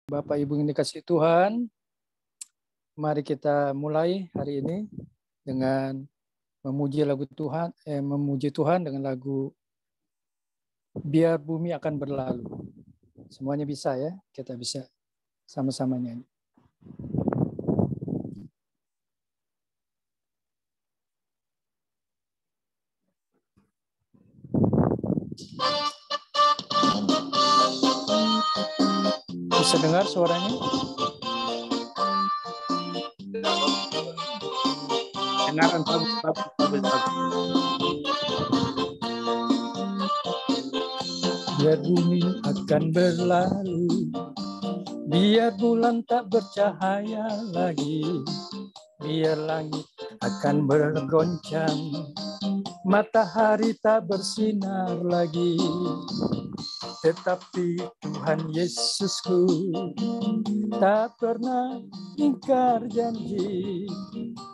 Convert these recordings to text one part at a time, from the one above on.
Bapak Ibu yang dikasihi Tuhan, mari kita mulai hari ini dengan memuji Tuhan dengan lagu Biar Bumi Akan Berlalu. Semuanya bisa ya, kita bisa sama-sama nyanyi. Bisa dengar suaranya? Dengar bagus. Biar bumi akan berlalu, biar bulan tak bercahaya lagi, biar langit akan bergoncang, matahari tak bersinar lagi. Tetapi Tuhan Yesusku tak pernah ingkar janji.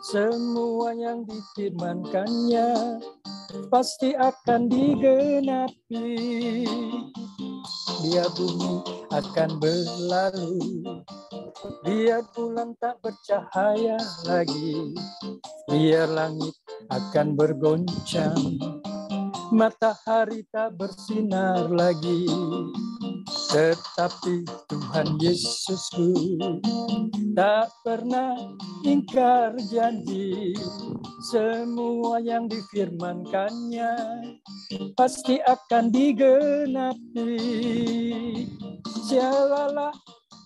Semua yang difirmankannya pasti akan digenapi. Biar bumi akan berlalu, biar bulan tak bercahaya lagi, biar langit akan bergoncang, matahari tak bersinar lagi. Tetapi Tuhan Yesusku tak pernah ingkar janji. Semua yang difirmankannya pasti akan digenapi. Shalala,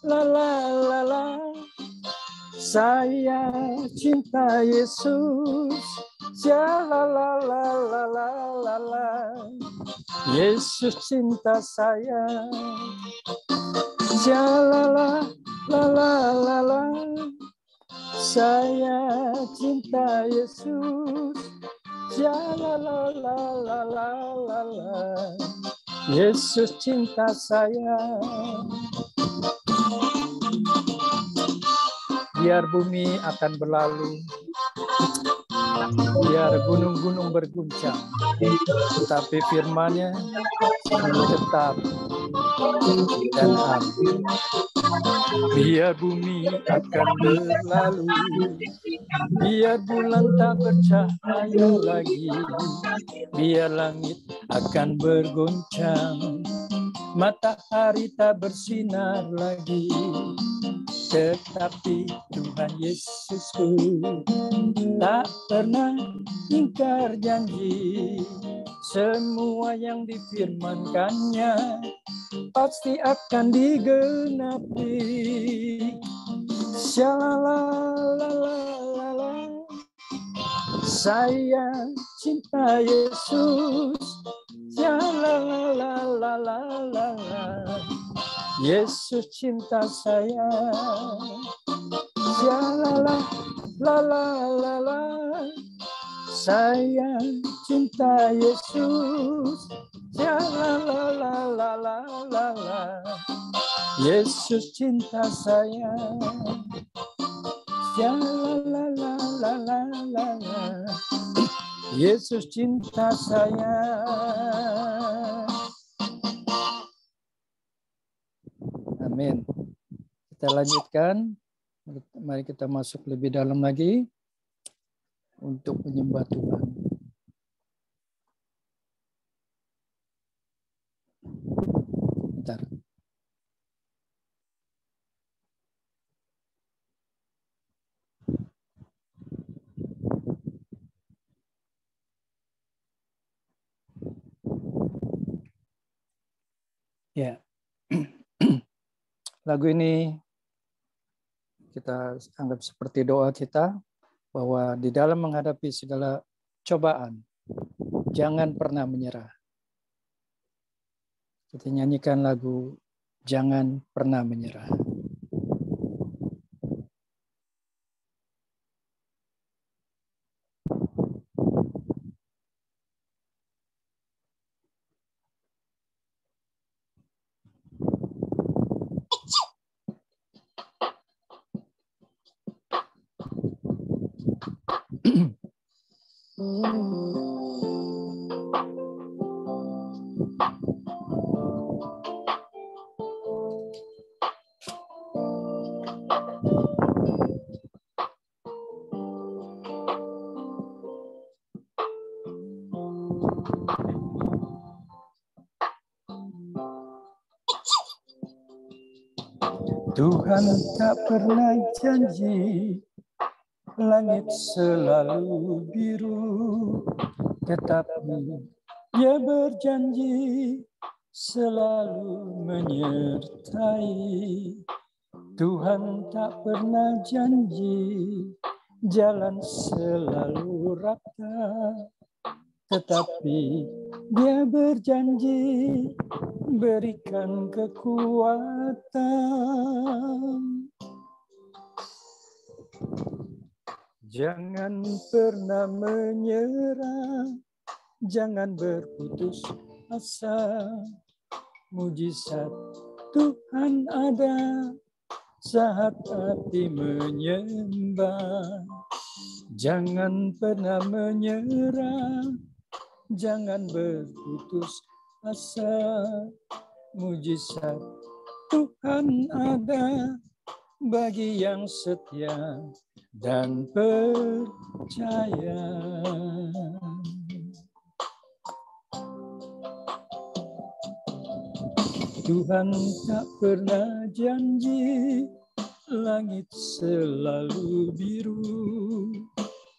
lala, lala. Saya cinta Yesus. Shalala, lala, lala. Yesus cinta saya. Shalala, lala, lala. Saya cinta Yesus. Shalala, lala, lala. Yesus cinta saya. Biar bumi akan berlalu, biar gunung-gunung berguncang, tetapi firman-Nya tetap dan aman. Biar bumi akan berlalu, biar bulan tak bercahaya lagi, biar langit akan bergoncang, matahari tak bersinar lagi. Tetapi Tuhan Yesusku tak pernah ingkar janji. Semua yang difirmankannya pasti akan digenapi. Shalalalalala. Saya cinta Yesus. Shalalalalala. Yesus cinta saya. Shalalalalala. Saya cinta Yesus. Shalalalalala. Yesus cinta saya. Shalalalalala. Yesus cinta saya. Amin. Kita lanjutkan. Mari kita masuk lebih dalam lagi untuk menyembah Tuhan. Bentar. Ya. Lagu ini kita anggap seperti doa kita bahwa di dalam menghadapi segala cobaan jangan pernah menyerah. Kita nyanyikan lagu Jangan Pernah Menyerah. Tuhan tak pernah janji langit selalu biru, tetapi Dia berjanji selalu menyertai. Tuhan tak pernah janji jalan selalu rata, tetapi Dia berjanji berikan kekuatan. Jangan pernah menyerah, jangan berputus asa. Mujizat Tuhan ada saat hati menyembah. Jangan pernah menyerah, jangan berputus asa. Mujizat Tuhan ada bagi yang setia dan percaya. Tuhan tak pernah janji langit selalu biru,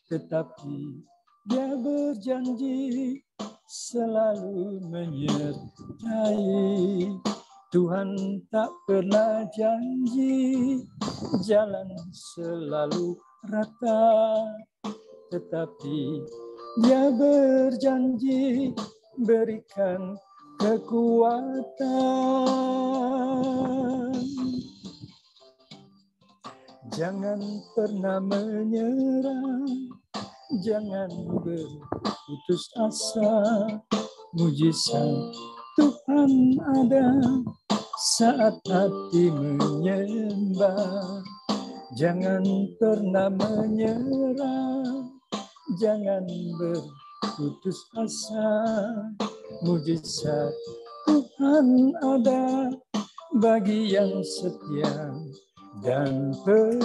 tetapi Dia berjanji selalu menyertai. Tuhan tak pernah janji jalan selalu rata, tetapi Dia berjanji berikan kekuatan. Jangan pernah menyerah, jangan berputus asa. Mujizat Tuhan ada saat hati menyembah. Jangan pernah menyerah, jangan berputus asa. Mujizat Tuhan ada bagi yang setia dan percaya.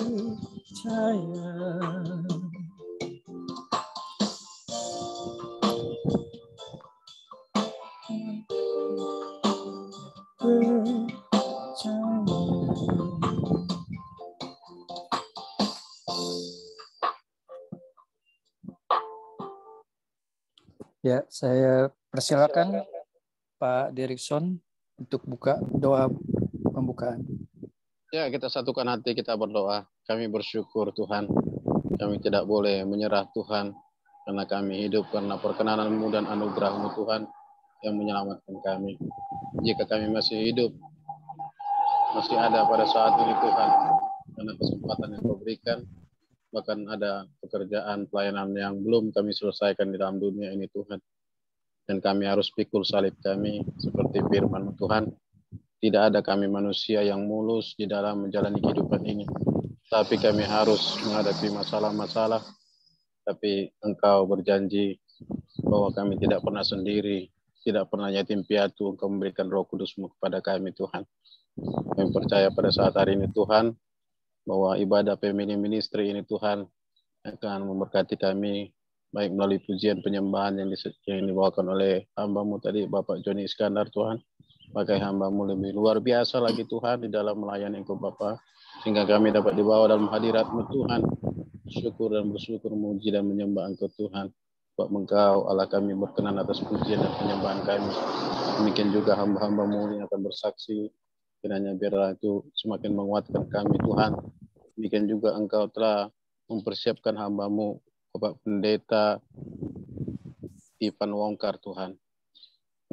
Ya, saya persilakan Pak Derikson untuk buka doa pembukaan. Ya, kita satukan hati, kita berdoa. Kami bersyukur Tuhan. Kami tidak boleh menyerah Tuhan, karena kami hidup karena perkenanan-Mu dan anugerah-Mu Tuhan yang menyelamatkan kami. Jika kami masih hidup, masih ada pada saat ini Tuhan, karena kesempatan yang Kau berikan, bahkan ada pekerjaan pelayanan yang belum kami selesaikan di dalam dunia ini Tuhan. Dan kami harus pikul salib kami seperti firman Tuhan. Tidak ada kami manusia yang mulus di dalam menjalani kehidupan ini. Tapi kami harus menghadapi masalah-masalah. Tapi Engkau berjanji bahwa kami tidak pernah sendiri, tidak pernah yatim piatu. Engkau memberikan Roh Kudus-Mu kepada kami Tuhan. Kami percaya pada saat hari ini Tuhan, bahwa ibadah Family Ministry ini Tuhan akan memberkati kami, baik melalui pujian penyembahan yang dibawakan oleh hamba-Mu tadi, Bapak Joni Iskandar Tuhan. Pakai hamba-Mu lebih luar biasa lagi Tuhan di dalam melayani Engkau Bapa, sehingga kami dapat dibawa dalam hadirat-Mu Tuhan. Syukur dan bersyukur, muji dan menyembah Engkau Tuhan. Sebab Engkau Allah kami berkenan atas pujian dan penyembahan kami. Demikian juga hamba-hamba-Mu yang akan bersaksi, kiranya biarlah itu semakin menguatkan kami Tuhan. Demikian juga Engkau telah mempersiapkan hamba-Mu, Bapak Pendeta Ivan Wongkar Tuhan.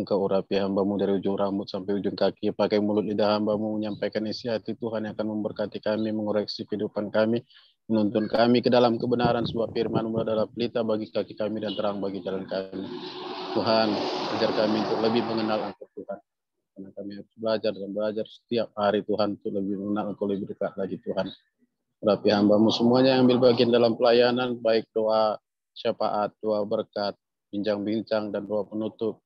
Engkau urapi hamba-Mu dari ujung rambut sampai ujung kaki. Pakai mulut lidah hamba-Mu menyampaikan isi hati Tuhan yang akan memberkati kami, mengoreksi kehidupan kami, menuntun kami ke dalam kebenaran, sebab firman-Mu adalah pelita bagi kaki kami dan terang bagi jalan kami. Tuhan, ajar kami untuk lebih mengenal Engkau Tuhan. Karena kami harus belajar dan belajar setiap hari Tuhan untuk lebih mengenal Engkau lebih dekat lagi Tuhan. Urapi hamba-Mu semuanya yang ambil bagian dalam pelayanan, baik doa syafaat, doa berkat, bincang-bincang, dan doa penutup.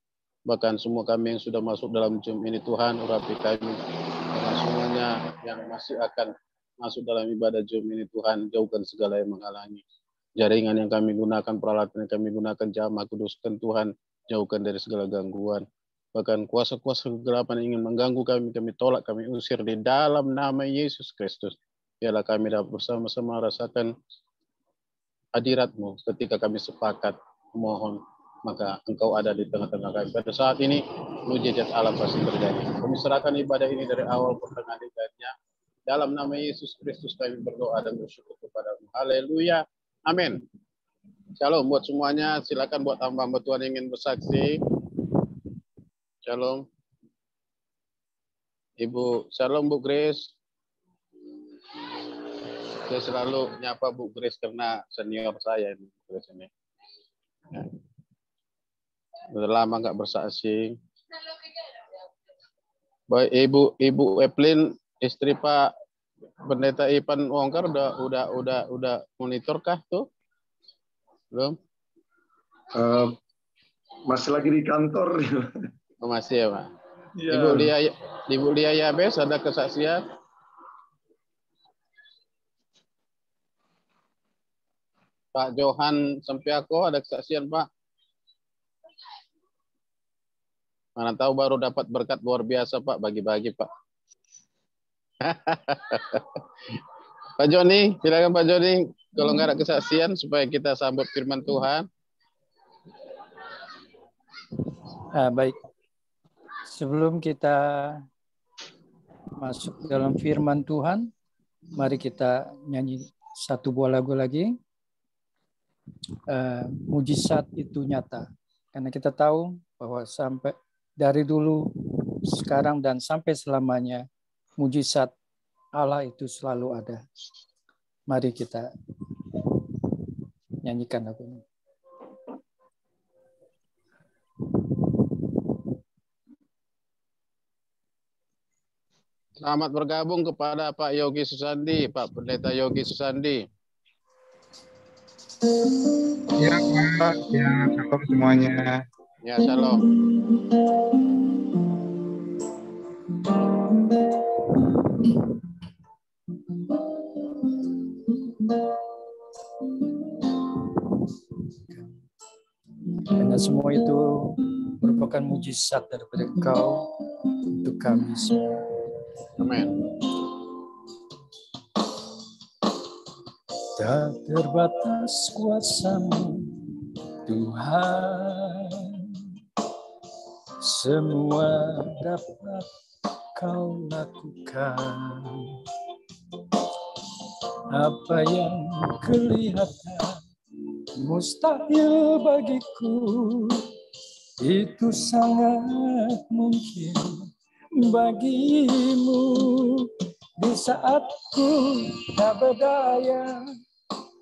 Bahkan semua kami yang sudah masuk dalam Zoom ini Tuhan, urapi kami. Dan semuanya yang masih akan masuk dalam ibadah Zoom ini Tuhan, jauhkan segala yang menghalangi. Jaringan yang kami gunakan, peralatan yang kami gunakan, jamaah kuduskan Tuhan, jauhkan dari segala gangguan. Bahkan kuasa-kuasa kegelapan yang ingin mengganggu kami tolak, kami usir di dalam nama Yesus Kristus. Biarlah kami dapat bersama-sama rasakan hadirat-Mu ketika kami sepakat mohon, maka Engkau ada di tengah-tengah kami. Pada saat ini, mujizat alam pasti terjadi. Kami serahkan ibadah ini dari awal pertengahan ibadahnya. Dalam nama Yesus Kristus kami berdoa dan bersyukur kepada-Mu. Haleluya. Amin. Shalom buat semuanya. Silakan buat hamba-hamba Tuhan yang ingin bersaksi. Shalom. Ibu, shalom Bu Grace. Saya selalu nyapa Bu Grace karena senior saya ini. Grace ini. Ya. Sudah lama nggak bersaksi. Baik, Ibu Evelyn, istri Pak Pendeta Ipan Wongkar udah monitor kah tuh? Belum? Masih lagi di kantor. Oh, masih ya, Pak. Ya. Ibu Lia Yabes ada kesaksian? Pak Johan Sempiako ada kesaksian, Pak? Mana tahu baru dapat berkat luar biasa, Pak, bagi-bagi, Pak. Pak Joni, silakan Pak Joni, kalau nggak ada kesaksian supaya kita sambut firman Tuhan. Baik. Sebelum kita masuk dalam firman Tuhan, mari kita nyanyi satu buah lagu lagi. Mujizat itu nyata. Karena kita tahu bahwa sampai dari dulu, sekarang, dan sampai selamanya, mujizat Allah itu selalu ada. Mari kita nyanyikan lagu ini. Selamat bergabung kepada Pak Yogi Susandi, Pak Pendeta Yogi Susandi. Ya Pak, ya shalom semuanya. Ya shalom. Karena semua itu merupakan mujizat daripada Engkau untuk kami semua. Amin. Tak terbatas kuasa-Mu, Tuhan. Semua dapat Kau lakukan. Apa yang kelihatan mustahil bagiku, itu sangat mungkin bagimu. Di saat ku tak berdaya,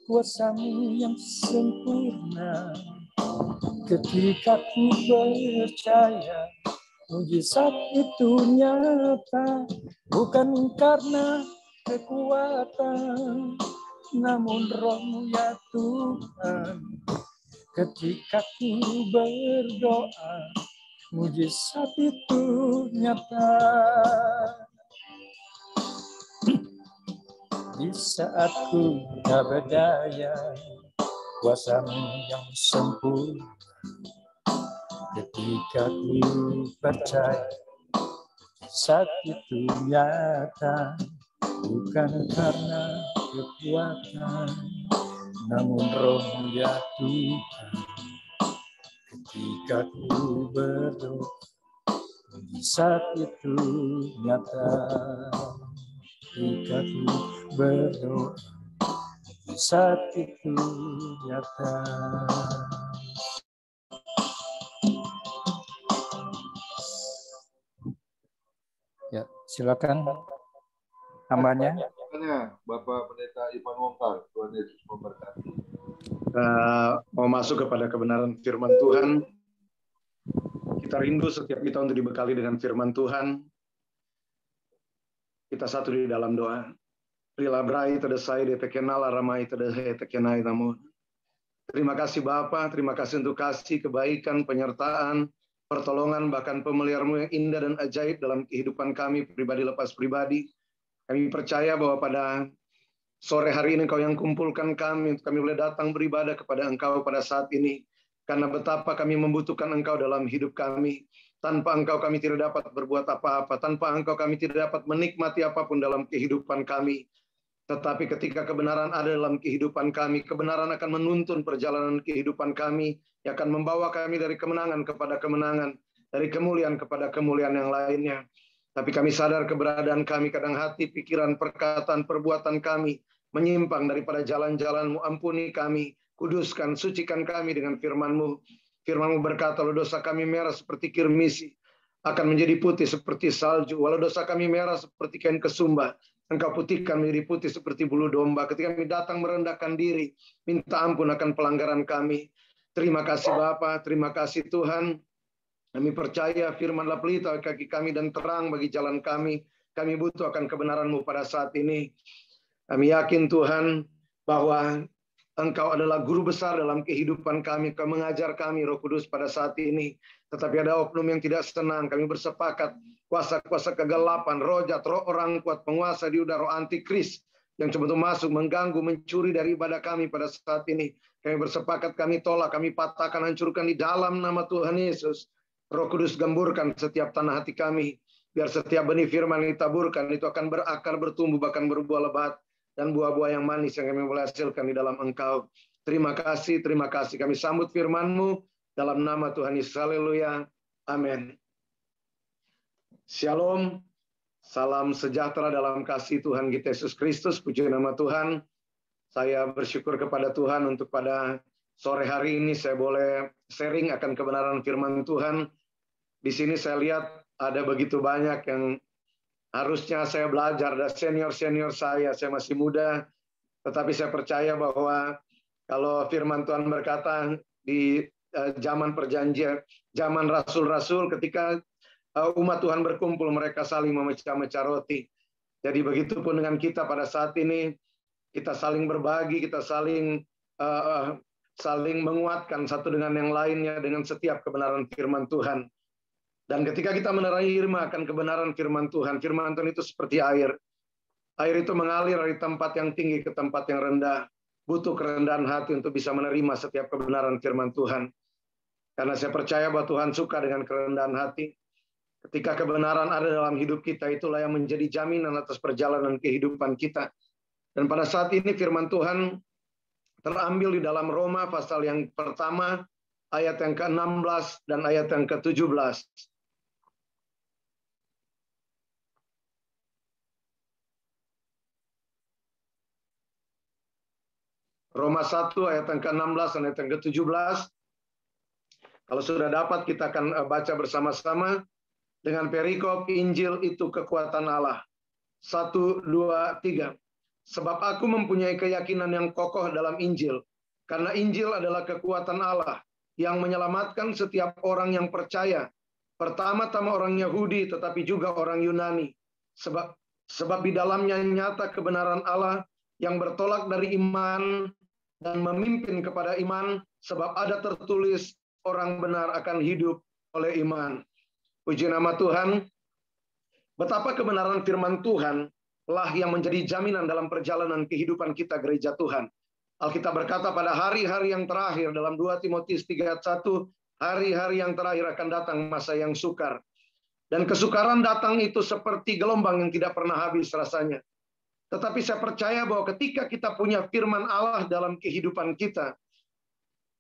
kuasa-Mu yang sempurna. Ketika ku percaya, mujizat itu nyata. Bukan karena kekuatan, namun Roh-Mu ya Tuhan. Ketika ku berdoa, mujizat itu nyata. Di saat ku tak berdaya, kuasa-Mu yang sempurna. Ketika ku percaya, mujizat itu nyata. Bukan karena kekuatan, namun Roh-Mu ya Tuhan. Ketika ku berdoa, mujizat itu nyata. Ketika ku berdoa, mujizat itu nyata. Ya, silakan hambanya. Bapak Pendeta Ipan Wongkar, Tuhan Yesus memberkati. Mau masuk kepada kebenaran firman Tuhan. Kita rindu setiap kita untuk dibekali dengan firman Tuhan. Kita satu di dalam doa. Rilabrai tedesai detekenal aramai tedesai tekenai namun. Terima kasih Bapa, terima kasih untuk kasih, kebaikan, penyertaan, pertolongan, bahkan pemeliharaan-Mu yang indah dan ajaib dalam kehidupan kami pribadi lepas pribadi. Kami percaya bahwa pada sore hari ini Engkau yang kumpulkan kami, untuk kami boleh datang beribadah kepada Engkau pada saat ini. Karena betapa kami membutuhkan Engkau dalam hidup kami. Tanpa Engkau kami tidak dapat berbuat apa-apa. Tanpa Engkau kami tidak dapat menikmati apapun dalam kehidupan kami. Tetapi ketika kebenaran ada dalam kehidupan kami, kebenaran akan menuntun perjalanan kehidupan kami, yang akan membawa kami dari kemenangan kepada kemenangan, dari kemuliaan kepada kemuliaan yang lainnya. Tapi kami sadar keberadaan kami, kadang hati, pikiran, perkataan, perbuatan kami menyimpang daripada jalan-jalan-Mu. Ampuni kami, kuduskan, sucikan kami dengan firman-Mu. Firman-Mu berkata, walau dosa kami merah seperti kirmisi, akan menjadi putih seperti salju. Walau dosa kami merah seperti kain kesumba, Engkau putihkan menjadi putih seperti bulu domba. Ketika kami datang merendahkan diri, minta ampun akan pelanggaran kami. Terima kasih Bapa, terima kasih Tuhan. Kami percaya firman-Nya pelita kaki kami dan terang bagi jalan kami. Kami butuh akan kebenaran-Mu pada saat ini. Kami yakin Tuhan bahwa Engkau adalah guru besar dalam kehidupan kami. Kau mengajar kami Roh Kudus pada saat ini. Tetapi ada oknum yang tidak senang. Kami bersepakat kuasa-kuasa kegelapan, roh jahat, roh orang kuat, penguasa di udara, roh antikris yang coba masuk, mengganggu, mencuri dari ibadah kami pada saat ini. Kami bersepakat, kami tolak, kami patahkan, hancurkan di dalam nama Tuhan Yesus. Roh Kudus gemburkan setiap tanah hati kami. Biar setiap benih firman yang ditaburkan itu akan berakar, bertumbuh, bahkan berbuah lebat. Dan buah-buah yang manis yang kami boleh hasilkan di dalam Engkau. Terima kasih, terima kasih. Kami sambut firman-Mu dalam nama Tuhan Yesus. Haleluya. Amin. Shalom. Salam sejahtera dalam kasih Tuhan kita Yesus Kristus. Puji nama Tuhan. Saya bersyukur kepada Tuhan untuk pada sore hari ini saya boleh sharing akan kebenaran firman Tuhan. Di sini saya lihat ada begitu banyak yang harusnya saya belajar, dan senior-senior saya masih muda, tetapi saya percaya bahwa kalau firman Tuhan berkata di zaman perjanjian, zaman rasul-rasul, ketika umat Tuhan berkumpul, mereka saling memecah-mecah roti. Jadi begitupun dengan kita pada saat ini, kita saling berbagi, kita saling menguatkan satu dengan yang lainnya dengan setiap kebenaran firman Tuhan. Dan ketika kita menerima akan kebenaran firman Tuhan itu seperti air. Air itu mengalir dari tempat yang tinggi ke tempat yang rendah. Butuh kerendahan hati untuk bisa menerima setiap kebenaran firman Tuhan. Karena saya percaya bahwa Tuhan suka dengan kerendahan hati. Ketika kebenaran ada dalam hidup kita, itulah yang menjadi jaminan atas perjalanan kehidupan kita. Dan pada saat ini firman Tuhan terambil di dalam Roma pasal yang pertama, ayat yang ke-16 dan ayat yang ke-17. Roma 1 ayat yang ke-16 dan ayat yang ke-17. Kalau sudah dapat kita akan baca bersama-sama dengan perikop Injil itu kekuatan Allah. 1, 2, 3. Sebab aku mempunyai keyakinan yang kokoh dalam Injil. Karena Injil adalah kekuatan Allah yang menyelamatkan setiap orang yang percaya. Pertama-tama orang Yahudi tetapi juga orang Yunani. Sebab di dalamnya nyata kebenaran Allah yang bertolak dari iman dan memimpin kepada iman, sebab ada tertulis orang benar akan hidup oleh iman. Puji nama Tuhan. Betapa kebenaran firman Tuhan lah yang menjadi jaminan dalam perjalanan kehidupan kita gereja Tuhan. Alkitab berkata pada hari-hari yang terakhir dalam 2 Timotius 3:1, hari-hari yang terakhir akan datang masa yang sukar. Dan kesukaran datang itu seperti gelombang yang tidak pernah habis rasanya. Tetapi saya percaya bahwa ketika kita punya firman Allah dalam kehidupan kita,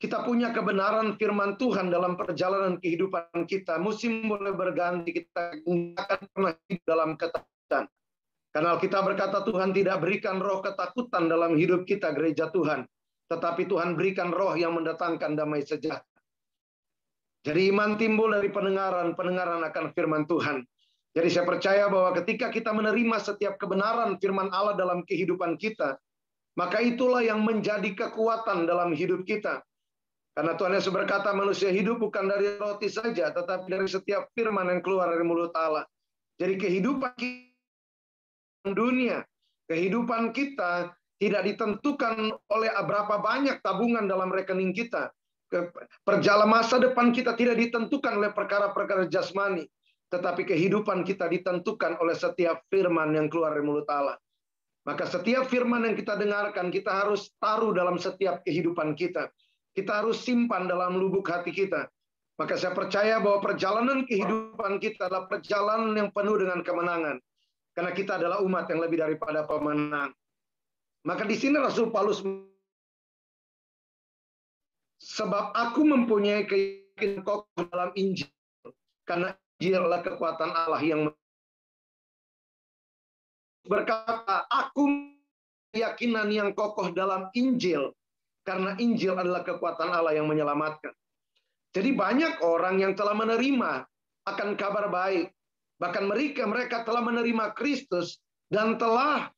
kita punya kebenaran firman Tuhan dalam perjalanan kehidupan kita, musim boleh berganti, kita akan pernah hidup dalam ketakutan. Karena kita berkata Tuhan tidak berikan roh ketakutan dalam hidup kita gereja Tuhan, tetapi Tuhan berikan roh yang mendatangkan damai sejahtera. Jadi iman timbul dari pendengaran akan firman Tuhan. Jadi saya percaya bahwa ketika kita menerima setiap kebenaran firman Allah dalam kehidupan kita, maka itulah yang menjadi kekuatan dalam hidup kita. Karena Tuhan Yesus berkata manusia hidup bukan dari roti saja, tetapi dari setiap firman yang keluar dari mulut Allah. Jadi kehidupan dunia, kehidupan kita tidak ditentukan oleh berapa banyak tabungan dalam rekening kita. Perjalanan masa depan kita tidak ditentukan oleh perkara-perkara jasmani. tetapi kehidupan kita ditentukan oleh setiap firman yang keluar dari mulut Allah. Maka setiap firman yang kita dengarkan, kita harus taruh dalam setiap kehidupan kita. Kita harus simpan dalam lubuk hati kita. Maka saya percaya bahwa perjalanan kehidupan kita adalah perjalanan yang penuh dengan kemenangan. Karena kita adalah umat yang lebih daripada pemenang. Maka di sini Rasul Paulus, sebab aku mempunyai keyakinan kokoh dalam Injil. Karena Injil adalah kekuatan Allah yang berkata, aku keyakinan yang kokoh dalam Injil, karena Injil adalah kekuatan Allah yang menyelamatkan. Jadi banyak orang yang telah menerima akan kabar baik, bahkan mereka telah menerima Kristus dan telah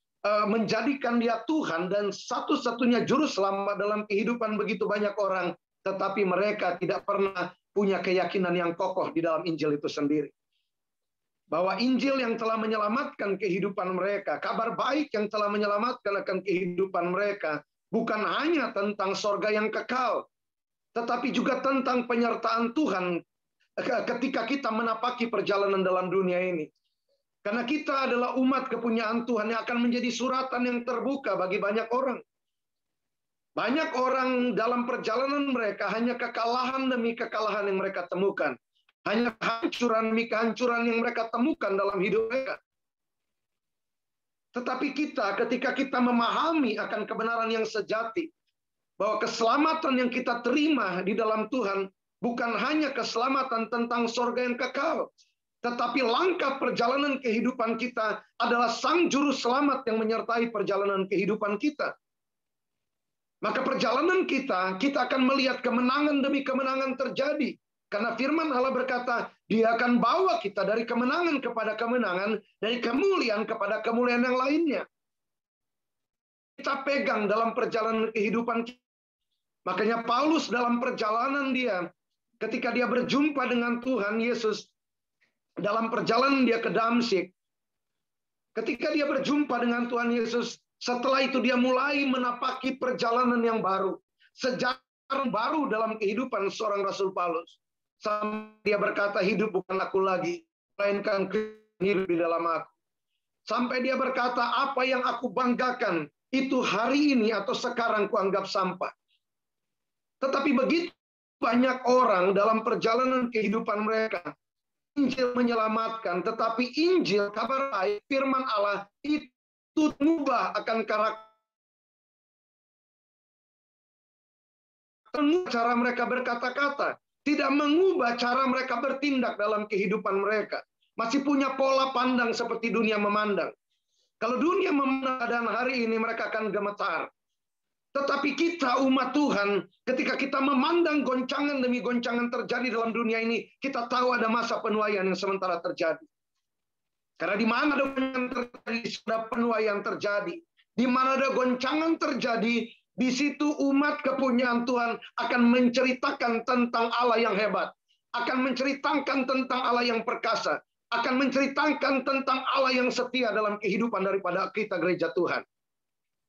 menjadikan Dia Tuhan dan satu-satunya juru selamat dalam kehidupan begitu banyak orang, tetapi mereka tidak pernah punya keyakinan yang kokoh di dalam Injil itu sendiri. Bahwa Injil yang telah menyelamatkan kehidupan mereka, kabar baik yang telah menyelamatkan akan kehidupan mereka, bukan hanya tentang sorga yang kekal, tetapi juga tentang penyertaan Tuhan ketika kita menapaki perjalanan dalam dunia ini. Karena kita adalah umat kepunyaan Tuhan yang akan menjadi suratan yang terbuka bagi banyak orang. Banyak orang dalam perjalanan mereka hanya kekalahan demi kekalahan yang mereka temukan. Hanya kehancuran demi kehancuran yang mereka temukan dalam hidup mereka. Tetapi kita, ketika kita memahami akan kebenaran yang sejati, bahwa keselamatan yang kita terima di dalam Tuhan bukan hanya keselamatan tentang sorga yang kekal, tetapi langkah perjalanan kehidupan kita adalah Sang Juru Selamat yang menyertai perjalanan kehidupan kita. Maka perjalanan kita akan melihat kemenangan demi kemenangan terjadi. Karena firman Allah berkata, Dia akan bawa kita dari kemenangan kepada kemenangan, dari kemuliaan kepada kemuliaan yang lainnya. Kita pegang dalam perjalanan kehidupan kita. Makanya Paulus dalam perjalanan dia, ketika dia berjumpa dengan Tuhan Yesus, dalam perjalanan dia ke Damsyik, ketika dia berjumpa dengan Tuhan Yesus, setelah itu dia mulai menapaki perjalanan yang baru. Sejarah baru dalam kehidupan seorang Rasul Paulus. Sampai dia berkata, hidup bukan aku lagi, melainkan Kristus hidup di dalam aku. Sampai dia berkata, apa yang aku banggakan, itu hari ini atau sekarang kuanggap sampah. Tetapi begitu banyak orang dalam perjalanan kehidupan mereka, Injil menyelamatkan, tetapi Injil, kabar baik, firman Allah, itu mengubah akan karakter. Cara mereka berkata-kata, tidak mengubah cara mereka bertindak dalam kehidupan mereka. Masih punya pola pandang seperti dunia memandang. Kalau dunia memandang dan hari ini mereka akan gemetar. Tetapi kita umat Tuhan, ketika kita memandang goncangan demi goncangan terjadi dalam dunia ini, kita tahu ada masa penuaian yang sementara terjadi. Karena di mana ada goncangan terjadi, ada penuaian terjadi. Di mana ada goncangan terjadi, di situ umat kepunyaan Tuhan akan menceritakan tentang Allah yang hebat. Akan menceritakan tentang Allah yang perkasa. Akan menceritakan tentang Allah yang setia dalam kehidupan daripada kita gereja Tuhan.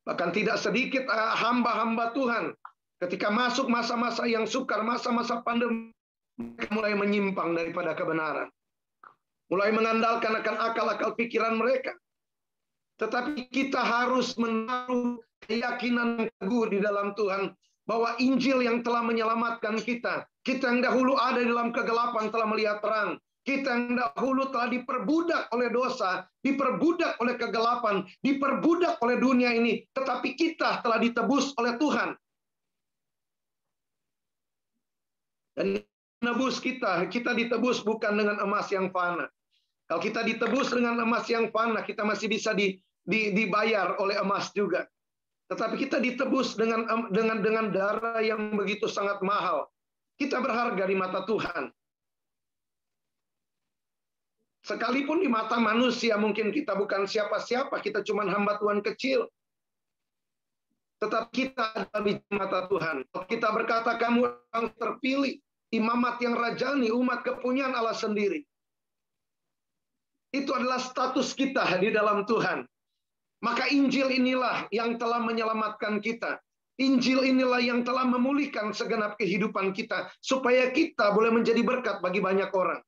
Bahkan tidak sedikit hamba-hamba Tuhan. Ketika masuk masa-masa yang sukar, masa-masa pandemi, mereka mulai menyimpang daripada kebenaran. Mulai mengandalkan akan akal-akal pikiran mereka. Tetapi kita harus menaruh keyakinan yang teguh di dalam Tuhan, bahwa Injil yang telah menyelamatkan kita yang dahulu ada di dalam kegelapan telah melihat terang, kita yang dahulu telah diperbudak oleh dosa, diperbudak oleh kegelapan, diperbudak oleh dunia ini, tetapi kita telah ditebus oleh Tuhan. Dan menebus kita ditebus bukan dengan emas yang fana. Kalau kita ditebus dengan emas yang fana, kita masih bisa dibayar oleh emas juga. Tetapi kita ditebus dengan darah yang begitu sangat mahal. Kita berharga di mata Tuhan. Sekalipun di mata manusia mungkin kita bukan siapa-siapa, kita cuma hamba Tuhan kecil. Tetapi kita ada di mata Tuhan. Kita berkata kamu orang terpilih, imamat yang rajani, umat kepunyaan Allah sendiri. Itu adalah status kita di dalam Tuhan. Maka Injil inilah yang telah menyelamatkan kita. Injil inilah yang telah memulihkan segenap kehidupan kita. Supaya kita boleh menjadi berkat bagi banyak orang.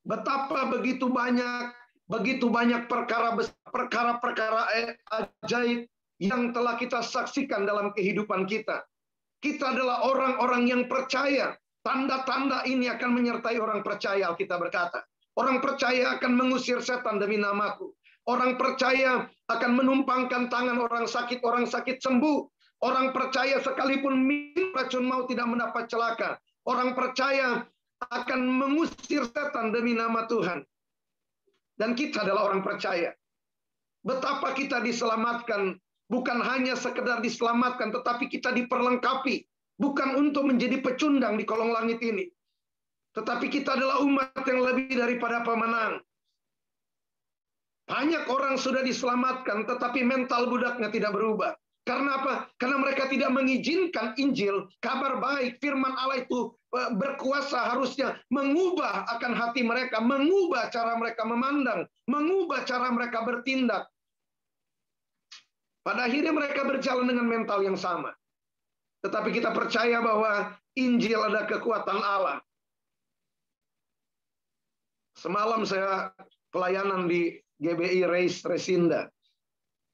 Betapa begitu banyak perkara-perkara ajaib yang telah kita saksikan dalam kehidupan kita. Kita adalah orang-orang yang percaya. Tanda-tanda ini akan menyertai orang percaya, Alkitab berkata. Orang percaya akan mengusir setan demi namaku. Orang percaya akan menumpangkan tangan orang sakit sembuh. Orang percaya sekalipun minum racun maut tidak mendapat celaka. Orang percaya akan mengusir setan demi nama Tuhan. Dan kita adalah orang percaya. Betapa kita diselamatkan, bukan hanya sekedar diselamatkan, tetapi kita diperlengkapi. Bukan untuk menjadi pecundang di kolong langit ini. Tetapi kita adalah umat yang lebih daripada pemenang. Banyak orang sudah diselamatkan, tetapi mental budaknya tidak berubah. Karena apa? Karena mereka tidak mengizinkan Injil, kabar baik, firman Allah itu berkuasa harusnya mengubah akan hati mereka, mengubah cara mereka memandang, mengubah cara mereka bertindak. Pada akhirnya mereka berjalan dengan mental yang sama. Tetapi kita percaya bahwa Injil adalah kekuatan Allah. Semalam saya pelayanan di GBI Reis Resinda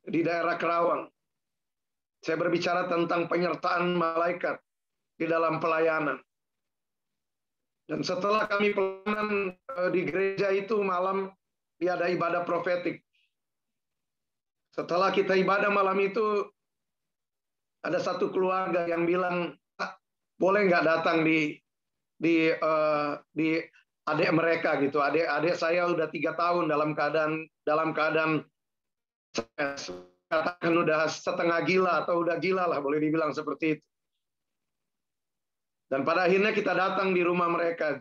di daerah Kerawang. Saya berbicara tentang penyertaan malaikat di dalam pelayanan. Dan setelah kami pelayanan di gereja itu malam, dia ada ibadah profetik. Setelah kita ibadah malam itu, ada satu keluarga yang bilang, boleh nggak datang di adik mereka gitu. Adik saya udah 3 tahun dalam keadaan katakan udah setengah gila atau udah gila lah, boleh dibilang seperti itu. Dan pada akhirnya kita datang di rumah mereka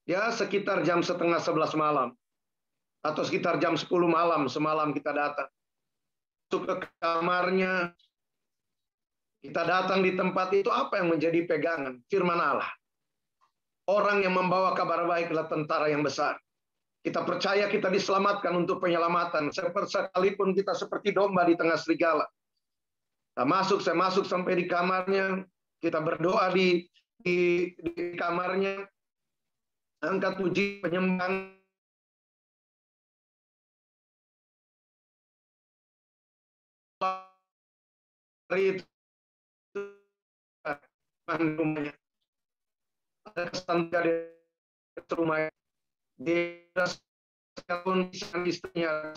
sekitar jam setengah 11 malam atau sekitar jam 10 malam semalam kita datang. Masuk ke kamarnya, kita datang di tempat itu, apa yang menjadi pegangan? Firman Allah. Orang yang membawa kabar baik adalah tentara yang besar. Kita percaya kita diselamatkan untuk penyelamatan. Sekalipun kita seperti domba di tengah serigala. Saya masuk sampai di kamarnya. Kita berdoa di kamarnya. Angkat puji penyembah. Hari itu rumahnya. Ada kesan dari rumah. Dia sekalian istrinya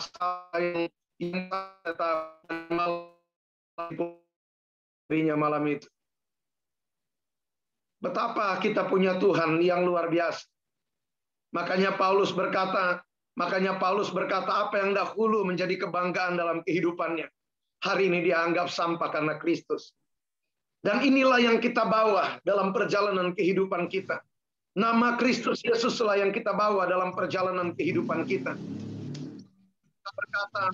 yang malam itu. Betapa kita punya Tuhan yang luar biasa. Makanya Paulus berkata apa yang dahulu menjadi kebanggaan dalam kehidupannya, hari ini dianggap sampah karena Kristus. Dan inilah yang kita bawa dalam perjalanan kehidupan kita. Nama Kristus Yesuslah yang kita bawa dalam perjalanan kehidupan kita. Kita berkata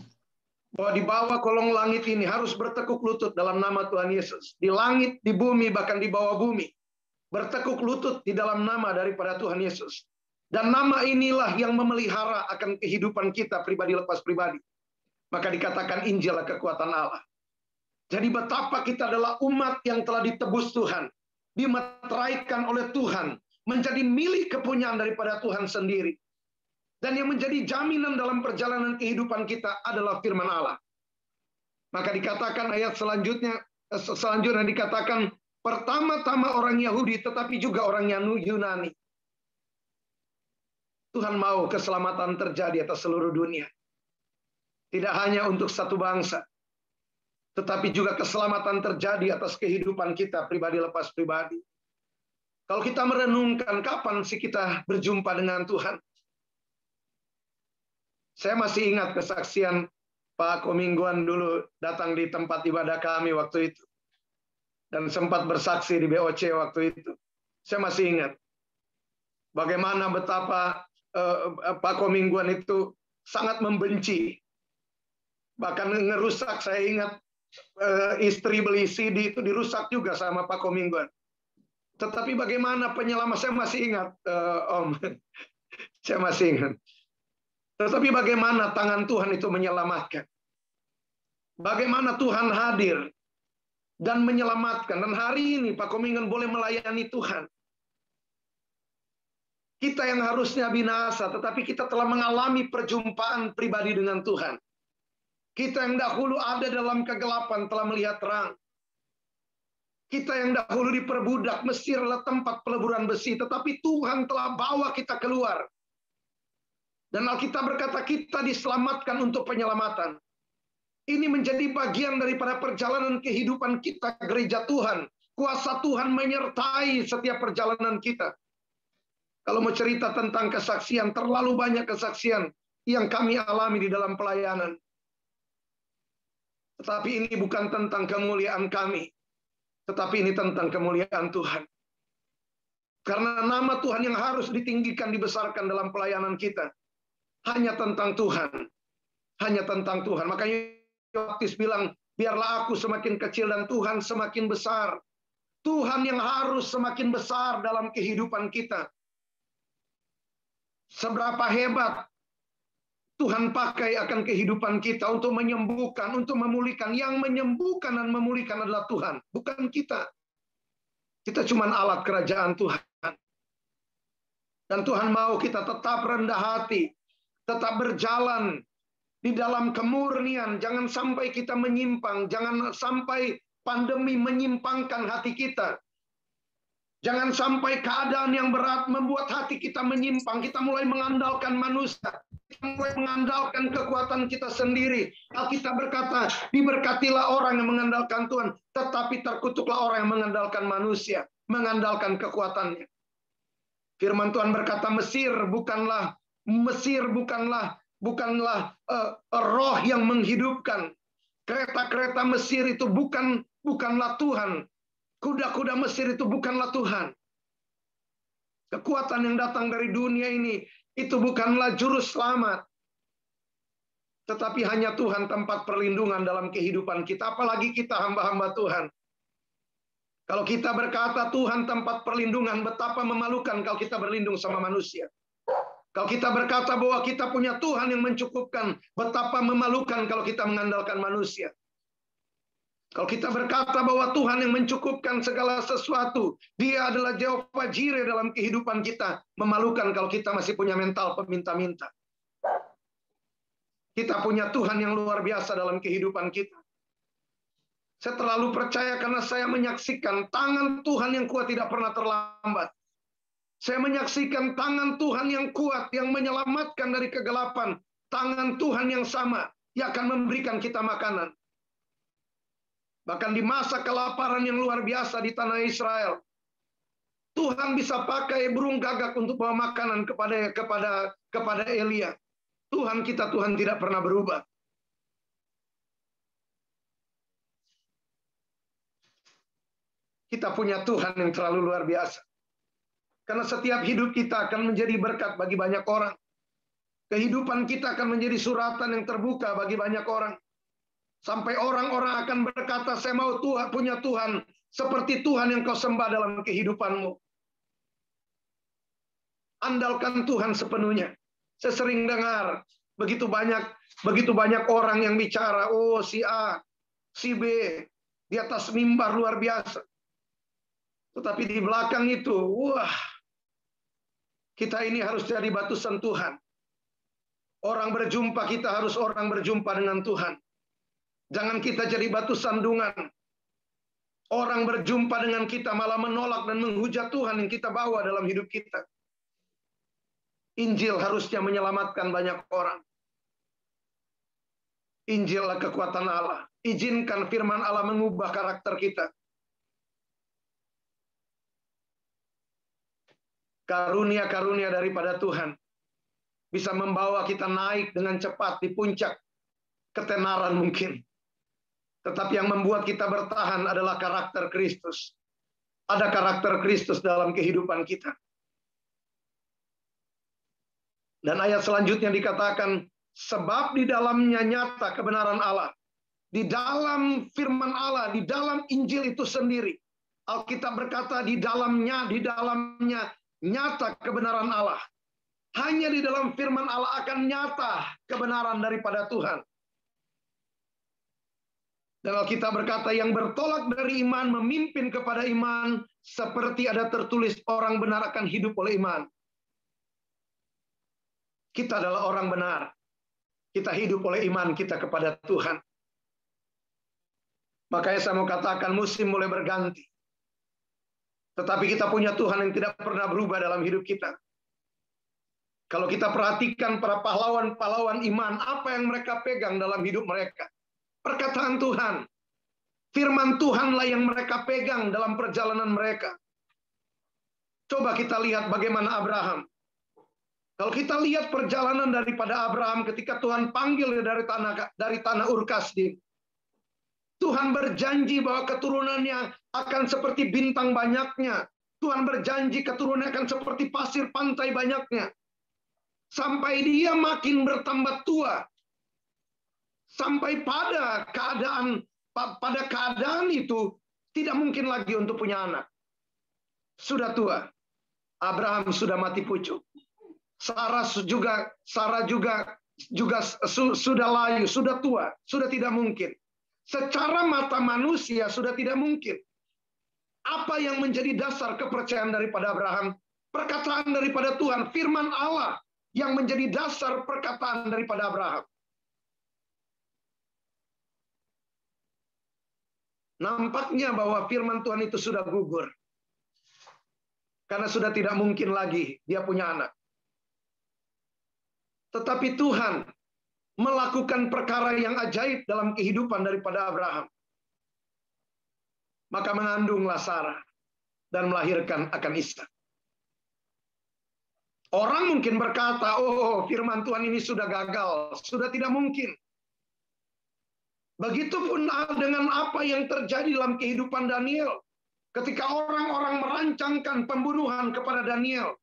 bahwa di bawah kolong langit ini harus bertekuk lutut dalam nama Tuhan Yesus. Di langit, di bumi, bahkan di bawah bumi. Bertekuk lutut di dalam nama daripada Tuhan Yesus. Dan nama inilah yang memelihara akan kehidupan kita pribadi lepas pribadi. Maka dikatakan Injil adalah kekuatan Allah. Jadi betapa kita adalah umat yang telah ditebus Tuhan. Dimeteraikan oleh Tuhan. Menjadi milik kepunyaan daripada Tuhan sendiri. Dan yang menjadi jaminan dalam perjalanan kehidupan kita adalah firman Allah. Maka dikatakan ayat selanjutnya dikatakan pertama-tama orang Yahudi tetapi juga orang Yunani. Tuhan mau keselamatan terjadi atas seluruh dunia. Tidak hanya untuk satu bangsa. Tetapi juga keselamatan terjadi atas kehidupan kita pribadi lepas pribadi. Kalau kita merenungkan kapan sih kita berjumpa dengan Tuhan? Saya masih ingat kesaksian Pak Komingguan dulu datang di tempat ibadah kami waktu itu. Dan sempat bersaksi di BOC waktu itu. Saya masih ingat. Bagaimana betapa Pak Komingguan itu sangat membenci. Bahkan ngerusak, saya ingat istri beli CD itu dirusak juga sama Pak Komingguan. Tetapi bagaimana penyelamat, saya masih ingat, Om. Saya masih ingat. Tetapi bagaimana tangan Tuhan itu menyelamatkan. Bagaimana Tuhan hadir dan menyelamatkan. Dan hari ini Pak Komingguan boleh melayani Tuhan. Kita yang harusnya binasa, tetapi kita telah mengalami perjumpaan pribadi dengan Tuhan. Kita yang dahulu ada dalam kegelapan telah melihat terang. Kita yang dahulu diperbudak, Mesir adalah tempat peleburan besi, tetapi Tuhan telah bawa kita keluar. Dan Alkitab berkata kita diselamatkan untuk penyelamatan. Ini menjadi bagian daripada perjalanan kehidupan kita, gereja Tuhan. Kuasa Tuhan menyertai setiap perjalanan kita. Kalau mau cerita tentang kesaksian, terlalu banyak kesaksian yang kami alami di dalam pelayanan. Tetapi ini bukan tentang kemuliaan kami, tetapi ini tentang kemuliaan Tuhan. Karena nama Tuhan yang harus ditinggikan, dibesarkan dalam pelayanan kita. Hanya tentang Tuhan. Hanya tentang Tuhan. Makanya Yohanes bilang, biarlah aku semakin kecil dan Tuhan semakin besar. Tuhan yang harus semakin besar dalam kehidupan kita. Seberapa hebat Tuhan pakai akan kehidupan kita untuk menyembuhkan, untuk memulihkan. Yang menyembuhkan dan memulihkan adalah Tuhan, bukan kita. Kita cuma alat kerajaan Tuhan. Dan Tuhan mau kita tetap rendah hati, tetap berjalan di dalam kemurnian. Jangan sampai kita menyimpang, jangan sampai pandemi menyimpangkan hati kita. Jangan sampai keadaan yang berat membuat hati kita menyimpang. Kita mulai mengandalkan manusia. Kita mulai mengandalkan kekuatan kita sendiri. Alkitab berkata, diberkatilah orang yang mengandalkan Tuhan, tetapi terkutuklah orang yang mengandalkan manusia, mengandalkan kekuatannya. Firman Tuhan berkata, Mesir bukanlah roh yang menghidupkan. Kereta-kereta Mesir itu bukanlah Tuhan. Kuda-kuda Mesir itu bukanlah Tuhan. Kekuatan yang datang dari dunia ini, itu bukanlah juru selamat. Tetapi hanya Tuhan tempat perlindungan dalam kehidupan kita. Apalagi kita hamba-hamba Tuhan. Kalau kita berkata Tuhan tempat perlindungan, betapa memalukan kalau kita berlindung sama manusia. Kalau kita berkata bahwa kita punya Tuhan yang mencukupkan, betapa memalukan kalau kita mengandalkan manusia. Kalau kita berkata bahwa Tuhan yang mencukupkan segala sesuatu, Dia adalah Jehovah Jireh dalam kehidupan kita, memalukan kalau kita masih punya mental peminta-minta. Kita punya Tuhan yang luar biasa dalam kehidupan kita. Saya terlalu percaya karena saya menyaksikan tangan Tuhan yang kuat tidak pernah terlambat. Saya menyaksikan tangan Tuhan yang kuat yang menyelamatkan dari kegelapan. Tangan Tuhan yang sama yang akan memberikan kita makanan. Bahkan di masa kelaparan yang luar biasa di tanah Israel, Tuhan bisa pakai burung gagak untuk bawa makanan kepada Elia. Tuhan kita, Tuhan tidak pernah berubah. Kita punya Tuhan yang terlalu luar biasa. Karena setiap hidup kita akan menjadi berkat bagi banyak orang. Kehidupan kita akan menjadi suratan yang terbuka bagi banyak orang. Sampai orang-orang akan berkata, saya mau punya Tuhan seperti Tuhan yang kau sembah dalam kehidupanmu. Andalkan Tuhan sepenuhnya. Saya sering dengar begitu banyak orang yang bicara, oh si A, si B, di atas mimbar luar biasa. Tetapi di belakang itu, wah, kita ini harus jadi batu sentuhan. Orang berjumpa, kita harus orang berjumpa dengan Tuhan. Jangan kita jadi batu sandungan. Orang berjumpa dengan kita malah menolak dan menghujat Tuhan yang kita bawa dalam hidup kita. Injil harusnya menyelamatkan banyak orang. Injil adalah kekuatan Allah. Izinkan firman Allah mengubah karakter kita. Karunia-karunia daripada Tuhan bisa membawa kita naik dengan cepat di puncak ketenaran mungkin. Tetapi yang membuat kita bertahan adalah karakter Kristus. Ada karakter Kristus dalam kehidupan kita. Dan ayat selanjutnya dikatakan, sebab di dalamnya nyata kebenaran Allah. Di dalam firman Allah, di dalam Injil itu sendiri. Alkitab berkata di dalamnya nyata kebenaran Allah. Hanya di dalam firman Allah akan nyata kebenaran daripada Tuhan. Dan Alkitab berkata yang bertolak dari iman memimpin kepada iman seperti ada tertulis orang benar akan hidup oleh iman. Kita adalah orang benar. Kita hidup oleh iman kita kepada Tuhan. Makanya saya mau katakan musim mulai berganti. Tetapi kita punya Tuhan yang tidak pernah berubah dalam hidup kita. Kalau kita perhatikan para pahlawan-pahlawan iman, apa yang mereka pegang dalam hidup mereka? Perkataan Tuhan. Firman Tuhanlah yang mereka pegang dalam perjalanan mereka. Coba kita lihat bagaimana Abraham. Kalau kita lihat perjalanan daripada Abraham ketika Tuhan panggil dari tanah Ur Kasdim. Tuhan berjanji bahwa keturunannya akan seperti bintang banyaknya. Tuhan berjanji keturunannya akan seperti pasir pantai banyaknya. Sampai dia makin bertambah tua. Sampai pada keadaan itu tidak mungkin lagi untuk punya anak. Sudah tua. Abraham sudah mati pucuk. Sarah juga sudah layu, sudah tua, sudah tidak mungkin. Secara mata manusia sudah tidak mungkin. Apa yang menjadi dasar kepercayaan daripada Abraham? Perkataan daripada Tuhan, firman Allah yang menjadi dasar perkataan daripada Abraham. Nampaknya bahwa firman Tuhan itu sudah gugur. Karena sudah tidak mungkin lagi dia punya anak. Tetapi Tuhan melakukan perkara yang ajaib dalam kehidupan daripada Abraham. Maka mengandunglah Sarah dan melahirkan akan Ishak. Orang mungkin berkata, oh firman Tuhan ini sudah gagal, sudah tidak mungkin. Begitupun dengan apa yang terjadi dalam kehidupan Daniel. Ketika orang-orang merancangkan pembunuhan kepada Daniel.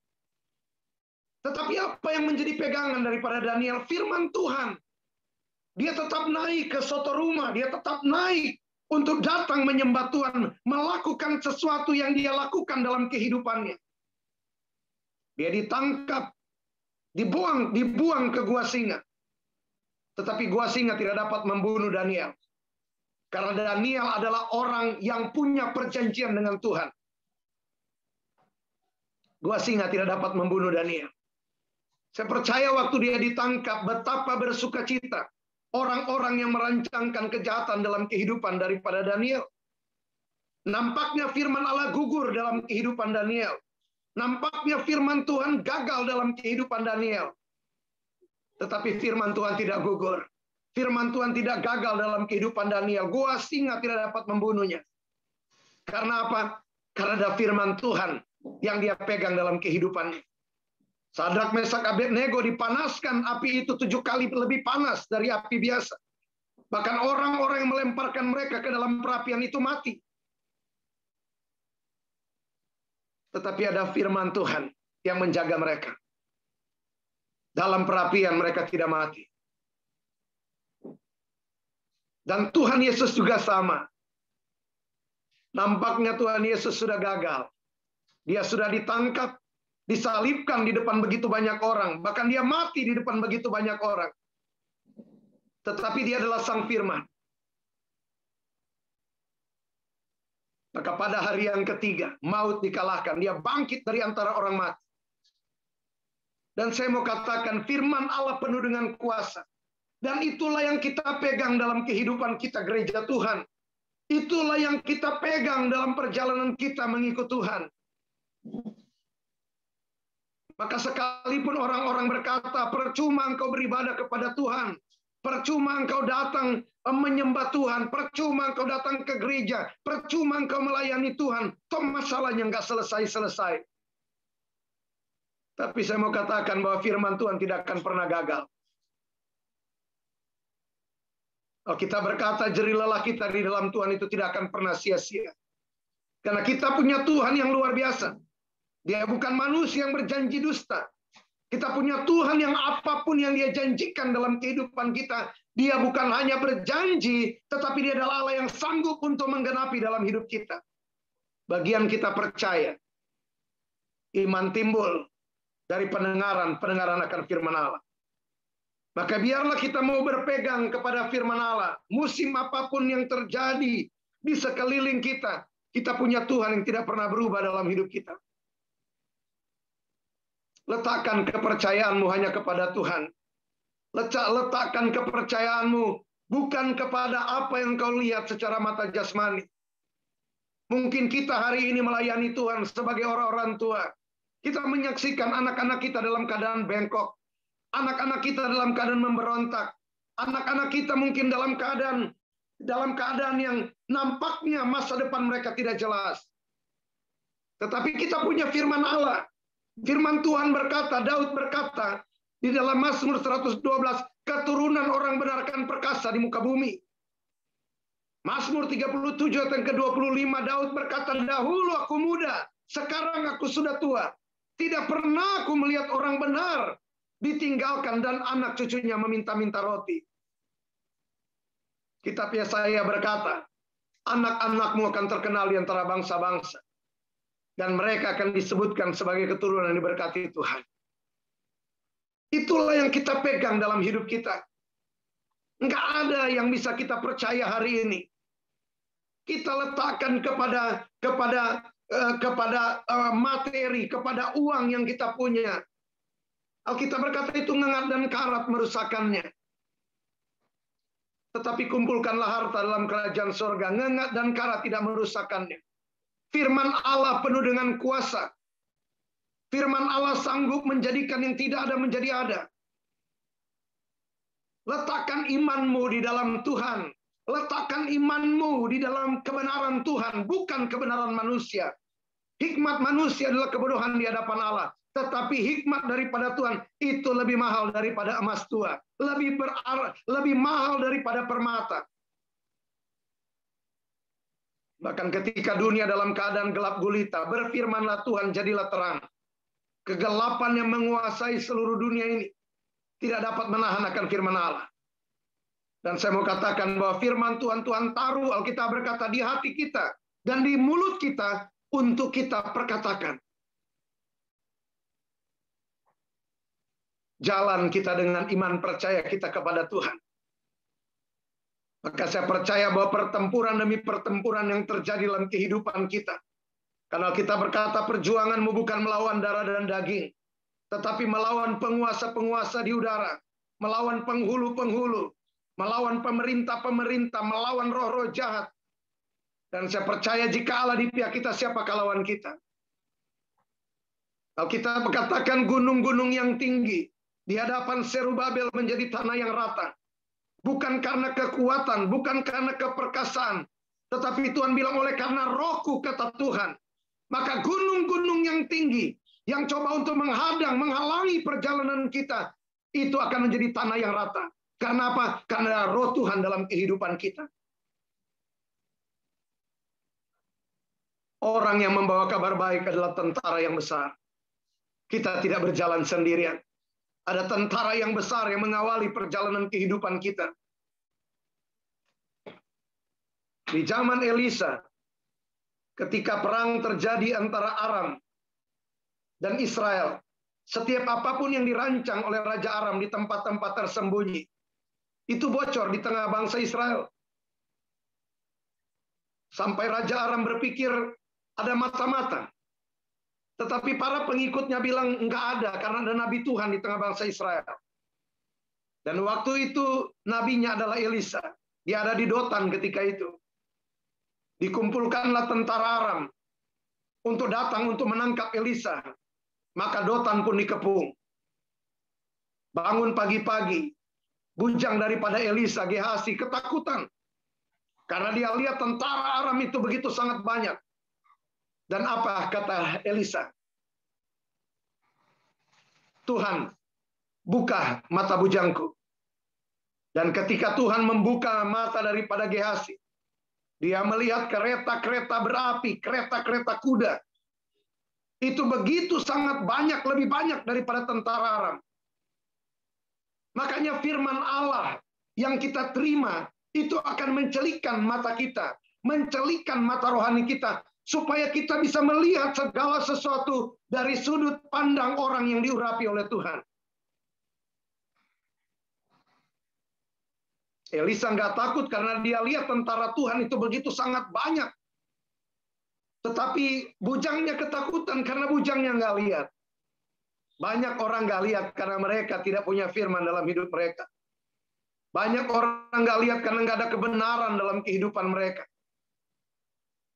Tetapi apa yang menjadi pegangan daripada Daniel? Firman Tuhan. Dia tetap naik ke Sotoruma. Dia tetap naik untuk datang menyembah Tuhan. Melakukan sesuatu yang dia lakukan dalam kehidupannya. Dia ditangkap. Dibuang ke gua singa. Tetapi gua singa tidak dapat membunuh Daniel. Karena Daniel adalah orang yang punya perjanjian dengan Tuhan. Gua singa tidak dapat membunuh Daniel. Saya percaya waktu dia ditangkap, betapa bersukacita orang-orang yang merancangkan kejahatan dalam kehidupan daripada Daniel. Nampaknya firman Allah gugur dalam kehidupan Daniel. Nampaknya firman Tuhan gagal dalam kehidupan Daniel. Tetapi firman Tuhan tidak gugur. Firman Tuhan tidak gagal dalam kehidupan Daniel. Gua singa tidak dapat membunuhnya. Karena apa? Karena ada firman Tuhan yang dia pegang dalam kehidupannya. Sadrak, Mesak, Abednego dipanaskan, api itu 7 kali lebih panas dari api biasa. Bahkan orang-orang yang melemparkan mereka ke dalam perapian itu mati. Tetapi ada firman Tuhan yang menjaga mereka. Dalam perapian mereka tidak mati. Dan Tuhan Yesus juga sama. Nampaknya Tuhan Yesus sudah gagal. Dia sudah ditangkap, disalibkan di depan begitu banyak orang. Bahkan dia mati di depan begitu banyak orang. Tetapi dia adalah sang firman. Maka pada hari yang ketiga, maut dikalahkan. Dia bangkit dari antara orang mati. Dan saya mau katakan, firman Allah penuh dengan kuasa. Dan itulah yang kita pegang dalam kehidupan kita gereja Tuhan. Itulah yang kita pegang dalam perjalanan kita mengikut Tuhan. Maka sekalipun orang-orang berkata, percuma engkau beribadah kepada Tuhan. Percuma engkau datang menyembah Tuhan. Percuma engkau datang ke gereja. Percuma engkau melayani Tuhan. Toh masalahnya nggak selesai-selesai. Tapi saya mau katakan bahwa firman Tuhan tidak akan pernah gagal. Kalau kita berkata jerih lelah kita di dalam Tuhan itu tidak akan pernah sia-sia. Karena kita punya Tuhan yang luar biasa. Dia bukan manusia yang berjanji dusta. Kita punya Tuhan yang apapun yang dia janjikan dalam kehidupan kita, dia bukan hanya berjanji, tetapi dia adalah Allah yang sanggup untuk menggenapi dalam hidup kita. Bagian kita percaya. Iman timbul dari pendengaran akan firman Allah. Maka biarlah kita mau berpegang kepada firman Allah. Musim apapun yang terjadi di sekeliling kita, kita punya Tuhan yang tidak pernah berubah dalam hidup kita. Letakkan kepercayaanmu hanya kepada Tuhan. Letakkan kepercayaanmu bukan kepada apa yang kau lihat secara mata jasmani. Mungkin kita hari ini melayani Tuhan sebagai orang-orang tua. Kita menyaksikan anak-anak kita dalam keadaan bengkok. Anak-anak kita dalam keadaan memberontak. Anak-anak kita mungkin dalam keadaan yang nampaknya masa depan mereka tidak jelas. Tetapi kita punya firman Allah. Firman Tuhan berkata, Daud berkata, di dalam Mazmur 112, keturunan orang benar akan perkasa di muka bumi. Mazmur 37 ayat ke-25, Daud berkata, dahulu aku muda, sekarang aku sudah tua. Tidak pernah aku melihat orang benar ditinggalkan dan anak cucunya meminta-minta roti. Kitab Yesaya berkata, anak-anakmu akan terkenal di antara bangsa-bangsa. Dan mereka akan disebutkan sebagai keturunan yang diberkati Tuhan. Itulah yang kita pegang dalam hidup kita. Enggak ada yang bisa kita percaya hari ini. Kita letakkan kepada materi, kepada uang yang kita punya. Alkitab berkata itu ngengat dan karat merusakannya. Tetapi kumpulkanlah harta dalam kerajaan surga. Ngengat dan karat tidak merusakkannya. Firman Allah penuh dengan kuasa. Firman Allah sanggup menjadikan yang tidak ada menjadi ada. Letakkan imanmu di dalam Tuhan. Letakkan imanmu di dalam kebenaran Tuhan, bukan kebenaran manusia. Hikmat manusia adalah kebodohan di hadapan Allah. Tetapi hikmat daripada Tuhan itu lebih mahal daripada emas tua. Lebih mahal daripada permata. Bahkan ketika dunia dalam keadaan gelap gulita, berfirmanlah Tuhan, jadilah terang. Kegelapan yang menguasai seluruh dunia ini tidak dapat menahan akan firman Allah. Dan saya mau katakan bahwa firman Tuhan taruh, Alkitab berkata, di hati kita dan di mulut kita untuk kita perkatakan. Jalan kita dengan iman percaya kita kepada Tuhan. Maka saya percaya bahwa pertempuran demi pertempuran yang terjadi dalam kehidupan kita. Karena kita berkata perjuanganmu bukan melawan darah dan daging. Tetapi melawan penguasa-penguasa di udara. Melawan penghulu-penghulu. Melawan pemerintah-pemerintah. Melawan roh-roh jahat. Dan saya percaya jika Allah di pihak kita, siapakah lawan kita? Alkitab katakan gunung-gunung yang tinggi di hadapan Zerubabel menjadi tanah yang rata. Bukan karena kekuatan, bukan karena keperkasaan. Tetapi Tuhan bilang oleh karena rohku, kata Tuhan. Maka gunung-gunung yang tinggi, yang coba untuk menghalangi perjalanan kita, itu akan menjadi tanah yang rata. Karena apa? Karena roh Tuhan dalam kehidupan kita. Orang yang membawa kabar baik adalah tentara yang besar. Kita tidak berjalan sendirian. Ada tentara yang besar yang mengawali perjalanan kehidupan kita. Di zaman Elisa, ketika perang terjadi antara Aram dan Israel, setiap apapun yang dirancang oleh Raja Aram di tempat-tempat tersembunyi, itu bocor di tengah bangsa Israel. Sampai Raja Aram berpikir ada mata-mata. Tetapi para pengikutnya bilang enggak ada karena ada Nabi Tuhan di tengah bangsa Israel. Dan waktu itu nabinya adalah Elisa. Dia ada di Dotan ketika itu. Dikumpulkanlah tentara Aram untuk datang untuk menangkap Elisa. Maka Dotan pun dikepung. Bangun pagi-pagi. Bujang daripada Elisa, Gehazi, ketakutan. Karena dia lihat tentara Aram itu begitu sangat banyak. Dan apa kata Elisa? Tuhan, buka mata bujangku. Dan ketika Tuhan membuka mata daripada Gehazi, dia melihat kereta-kereta berapi, kereta-kereta kuda. Itu begitu sangat banyak, lebih banyak daripada tentara Aram. Makanya firman Allah yang kita terima, itu akan mencelikkan mata kita, mencelikkan mata rohani kita, supaya kita bisa melihat segala sesuatu dari sudut pandang orang yang diurapi oleh Tuhan. Elisa nggak takut karena dia lihat tentara Tuhan itu begitu sangat banyak. Tetapi bujangnya ketakutan karena bujangnya nggak lihat. Banyak orang nggak lihat karena mereka tidak punya firman dalam hidup mereka. Banyak orang nggak lihat karena nggak ada kebenaran dalam kehidupan mereka.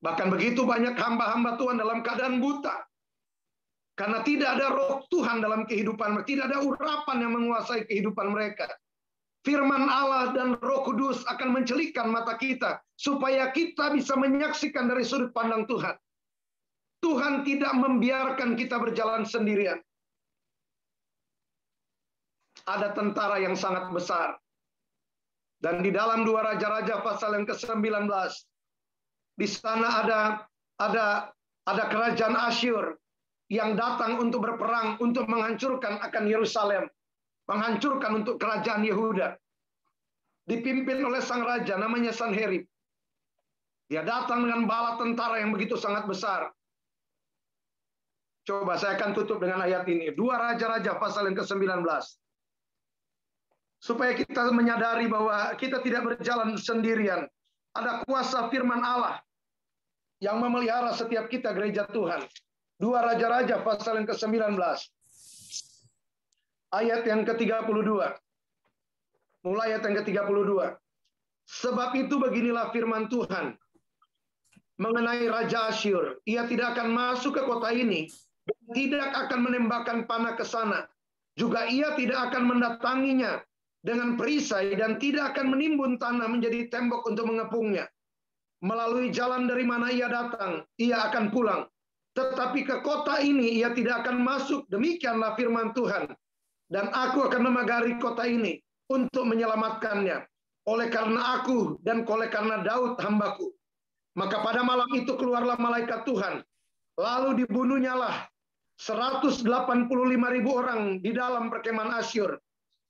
Bahkan begitu banyak hamba-hamba Tuhan dalam keadaan buta. Karena tidak ada roh Tuhan dalam kehidupan mereka. Tidak ada urapan yang menguasai kehidupan mereka. Firman Allah dan Roh Kudus akan mencelikkan mata kita. Supaya kita bisa menyaksikan dari sudut pandang Tuhan. Tuhan tidak membiarkan kita berjalan sendirian. Ada tentara yang sangat besar. Dan di dalam 2 Raja-Raja pasal yang ke-19. Di sana ada kerajaan Asyur yang datang untuk berperang, untuk menghancurkan akan Yerusalem. Menghancurkan untuk kerajaan Yehuda. Dipimpin oleh sang raja, namanya Sanherib. Dia datang dengan bala tentara yang begitu sangat besar. Coba saya akan tutup dengan ayat ini. 2 Raja-Raja pasal yang ke-19. Supaya kita menyadari bahwa kita tidak berjalan sendirian. Ada kuasa firman Allah yang memelihara setiap kita gereja Tuhan. 2 Raja-Raja pasal yang ke-19. Ayat yang ke-32. Mulai ayat yang ke-32. Sebab itu beginilah firman Tuhan mengenai Raja Asyur. Ia tidak akan masuk ke kota ini, tidak akan menembakkan panah ke sana. Juga ia tidak akan mendatanginya dengan perisai dan tidak akan menimbun tanah menjadi tembok untuk mengepungnya. Melalui jalan dari mana ia datang, ia akan pulang. Tetapi ke kota ini ia tidak akan masuk. Demikianlah firman Tuhan. Dan aku akan memagari kota ini untuk menyelamatkannya. Oleh karena aku dan oleh karena Daud hambaku. Maka pada malam itu keluarlah malaikat Tuhan. Lalu dibunuhnyalah 185.000 orang di dalam perkemahan Asyur.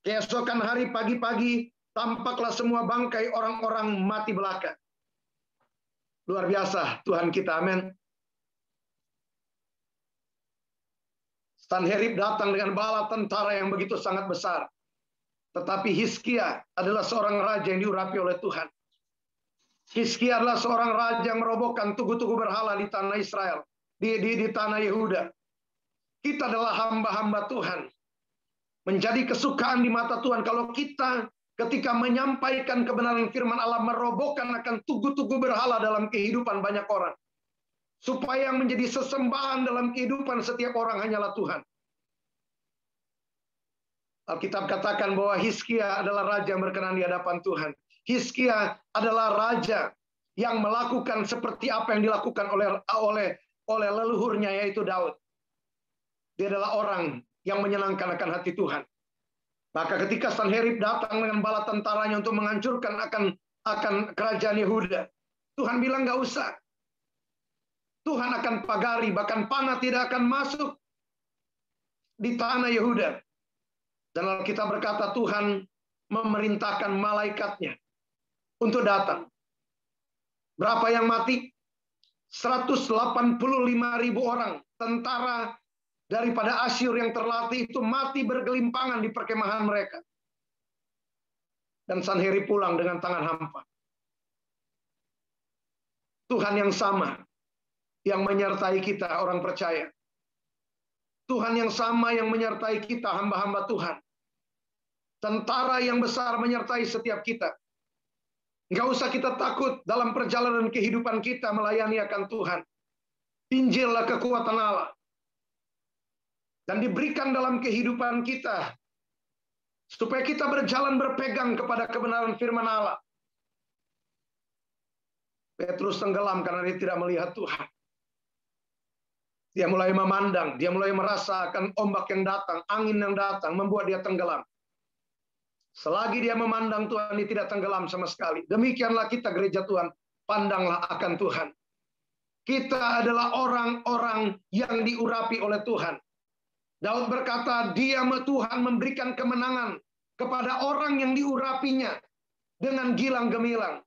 Keesokan hari pagi-pagi tampaklah semua bangkai orang-orang mati belaka. Luar biasa Tuhan kita, amin. Sanherib datang dengan bala tentara yang begitu sangat besar. Tetapi Hizkia adalah seorang raja yang diurapi oleh Tuhan. Hizkia adalah seorang raja yang merobohkan tugu-tugu berhala di tanah Israel. Di tanah Yehuda. Kita adalah hamba-hamba Tuhan. Menjadi kesukaan di mata Tuhan kalau kita ketika menyampaikan kebenaran firman Allah merobohkan akan tugu-tugu berhala dalam kehidupan banyak orang. Supaya yang menjadi sesembahan dalam kehidupan setiap orang hanyalah Tuhan. Alkitab katakan bahwa Hizkia adalah raja yang berkenan di hadapan Tuhan. Hizkia adalah raja yang melakukan seperti apa yang dilakukan oleh leluhurnya yaitu Daud. Dia adalah orang yang menyenangkan akan hati Tuhan. Maka ketika Sanherib datang dengan bala tentaranya untuk menghancurkan akan kerajaan Yehuda, Tuhan bilang nggak usah. Tuhan akan pagari, bahkan panah tidak akan masuk di tanah Yehuda. Dan Alkitab berkata Tuhan memerintahkan malaikatnya untuk datang. Berapa yang mati? 185.000 orang tentara daripada Asyur yang terlatih itu mati bergelimpangan di perkemahan mereka. Dan Sanherib pulang dengan tangan hampa. Tuhan yang sama yang menyertai kita orang percaya. Tuhan yang sama yang menyertai kita hamba-hamba Tuhan. Tentara yang besar menyertai setiap kita. Nggak usah kita takut dalam perjalanan kehidupan kita melayani akan Tuhan. Injillah kekuatan Allah. Dan diberikan dalam kehidupan kita. Supaya kita berjalan berpegang kepada kebenaran firman Allah. Petrus tenggelam karena dia tidak melihat Tuhan. Dia mulai memandang, dia mulai merasakan ombak yang datang, angin yang datang, membuat dia tenggelam. Selagi dia memandang Tuhan, dia tidak tenggelam sama sekali. Demikianlah kita gereja Tuhan, pandanglah akan Tuhan. Kita adalah orang-orang yang diurapi oleh Tuhan. Daud berkata, Tuhan memberikan kemenangan kepada orang yang diurapinya dengan gilang gemilang.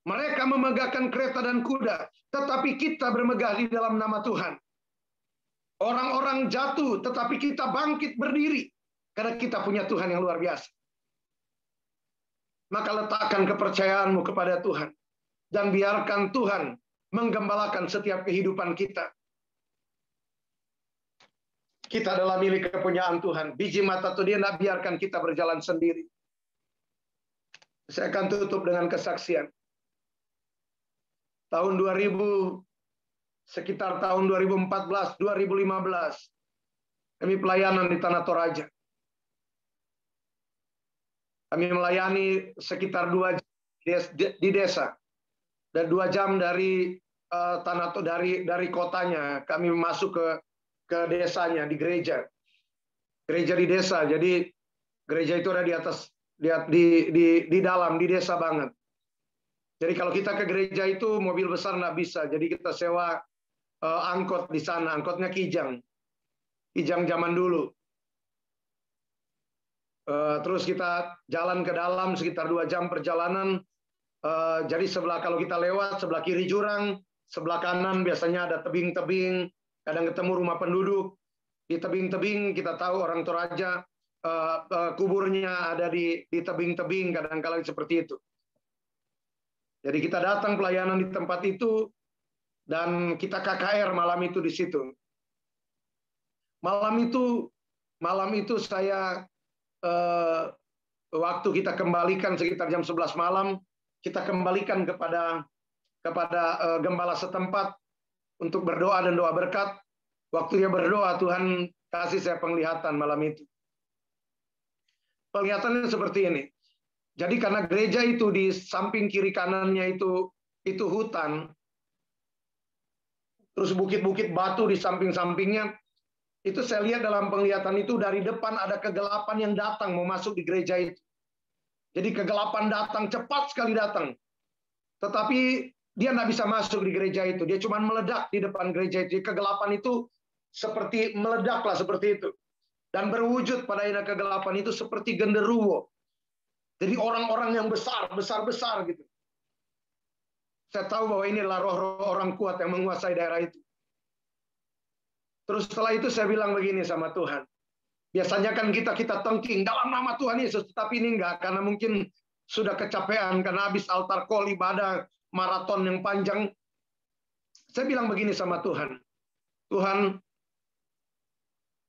Mereka memegahkan kereta dan kuda, tetapi kita bermegah di dalam nama Tuhan. Orang-orang jatuh, tetapi kita bangkit berdiri. Karena kita punya Tuhan yang luar biasa. Maka letakkan kepercayaanmu kepada Tuhan. Dan biarkan Tuhan menggembalakan setiap kehidupan kita. Kita adalah milik kepunyaan Tuhan. Biji mata itu dia tidak biarkan kita berjalan sendiri. Saya akan tutup dengan kesaksian. Tahun 2000, sekitar tahun 2014, 2015, kami pelayanan di Tanah Toraja. Kami melayani sekitar 2 jam di desa. Dan 2 jam dari dari kotanya. Kami masuk ke desanya, di gereja. Gereja di desa. Jadi gereja itu ada di atas, di dalam, di desa banget. Jadi kalau kita ke gereja itu mobil besar nggak bisa. Jadi kita sewa angkot di sana. Angkotnya Kijang. Kijang zaman dulu. Terus kita jalan ke dalam sekitar 2 jam perjalanan. Jadi kalau kita lewat, sebelah kiri jurang, sebelah kanan biasanya ada tebing-tebing, kadang ketemu rumah penduduk. Di tebing-tebing kita tahu orang Toraja, kuburnya ada di tebing-tebing, kadang-kadang seperti itu. Jadi kita datang pelayanan di tempat itu, dan kita KKR malam itu di situ. Malam itu saya, waktu kita kembalikan sekitar jam 11 malam, kita kembalikan kepada gembala setempat untuk berdoa dan doa berkat. Waktu dia berdoa, Tuhan kasih saya penglihatan malam itu. Penglihatannya seperti ini. Jadi karena gereja itu di samping kiri kanannya itu hutan, terus bukit-bukit batu di samping-sampingnya, itu saya lihat dalam penglihatan itu dari depan ada kegelapan yang datang mau masuk di gereja itu. Jadi kegelapan datang, cepat sekali datang. Tetapi dia nggak bisa masuk di gereja itu. Dia cuma meledak di depan gereja itu. Kegelapan itu seperti meledak lah, seperti itu. Dan berwujud pada kegelapan itu seperti genderuwo. Jadi orang-orang yang besar gitu. Saya tahu bahwa inilah roh-roh orang kuat yang menguasai daerah itu. Terus setelah itu saya bilang begini sama Tuhan. Biasanya kan kita tengking dalam nama Tuhan Yesus, tapi ini enggak, karena mungkin sudah kecapean karena habis altar call ibadah maraton yang panjang. Saya bilang begini sama Tuhan. Tuhan,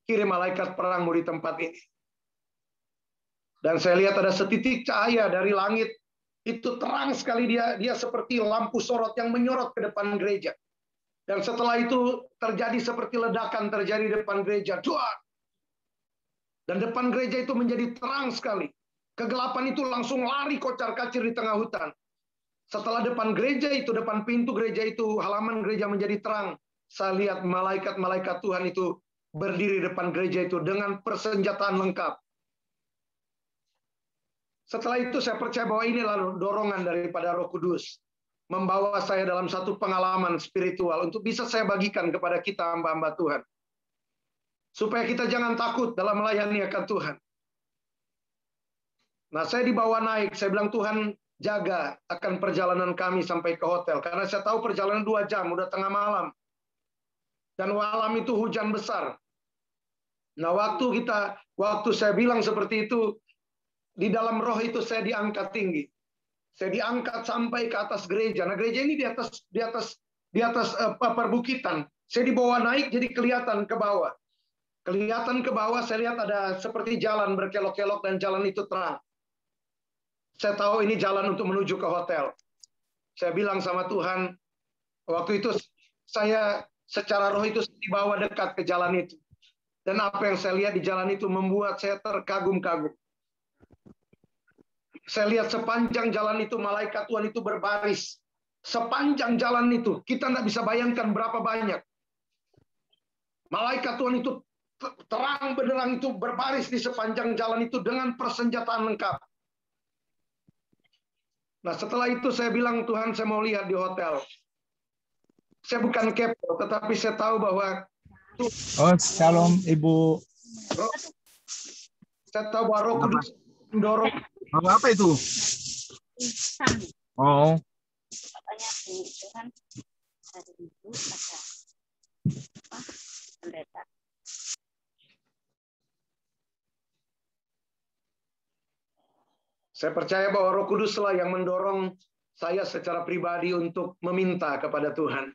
kirim malaikat perangmu di tempat ini. Dan saya lihat ada setitik cahaya dari langit. Itu terang sekali, dia seperti lampu sorot yang menyorot ke depan gereja. Dan setelah itu terjadi seperti ledakan terjadi di depan gereja. Duar! Dan depan gereja itu menjadi terang sekali. Kegelapan itu langsung lari kocar-kacir di tengah hutan. Setelah depan gereja itu, depan pintu gereja itu, halaman gereja menjadi terang. Saya lihat malaikat-malaikat Tuhan itu berdiri depan gereja itu dengan persenjataan lengkap. Setelah itu saya percaya bahwa inilah dorongan daripada Roh Kudus. Membawa saya dalam satu pengalaman spiritual untuk bisa saya bagikan kepada kita hamba-hamba Tuhan. Supaya kita jangan takut dalam melayani akan Tuhan. Nah, saya dibawa naik. Saya bilang, Tuhan jaga akan perjalanan kami sampai ke hotel. Karena saya tahu perjalanan 2 jam, udah tengah malam. Dan malam itu hujan besar. Nah, waktu saya bilang seperti itu, di dalam roh itu saya diangkat tinggi. Saya diangkat sampai ke atas gereja. Nah, gereja ini di atas perbukitan. Saya dibawa naik jadi kelihatan ke bawah. Kelihatan ke bawah, saya lihat ada seperti jalan berkelok-kelok dan jalan itu terang. Saya tahu ini jalan untuk menuju ke hotel. Saya bilang sama Tuhan, waktu itu saya secara roh itu dibawa dekat ke jalan itu. Dan apa yang saya lihat di jalan itu membuat saya terkagum-kagum. Saya lihat sepanjang jalan itu malaikat Tuhan itu berbaris. Sepanjang jalan itu, kita tidak bisa bayangkan berapa banyak. Malaikat Tuhan itu terang benderang itu berbaris di sepanjang jalan itu dengan persenjataan lengkap. Nah, setelah itu saya bilang, Tuhan, saya mau lihat di hotel. Saya bukan kepo, tetapi saya tahu bahwa Shalom Ibu. Saya tahu bahwa Roh Kudus mendorong. Apa itu? Oh. Katanya Tuhan hari Minggu ada pendeta. Saya percaya bahwa Roh Kuduslah yang mendorong saya secara pribadi untuk meminta kepada Tuhan.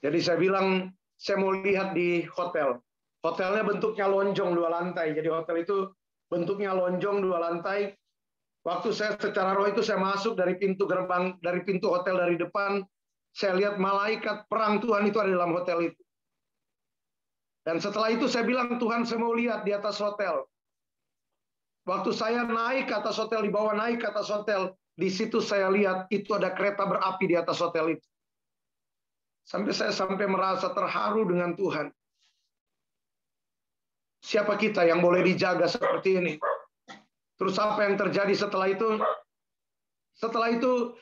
Jadi saya bilang, saya mau lihat di hotel. Hotelnya bentuknya lonjong 2 lantai. Jadi hotel itu bentuknya lonjong 2 lantai. Waktu saya secara roh itu saya masuk dari pintu gerbang, dari pintu hotel dari depan, saya lihat malaikat perang Tuhan itu ada dalam hotel itu. Dan setelah itu saya bilang, Tuhan, saya mau lihat di atas hotel. Waktu saya naik ke atas hotel, di bawah naik ke atas hotel, di situ saya lihat itu ada kereta berapi di atas hotel itu. Saya sampai merasa terharu dengan Tuhan. Siapa kita yang boleh dijaga seperti ini? Terus apa yang terjadi setelah itu? Setelah itu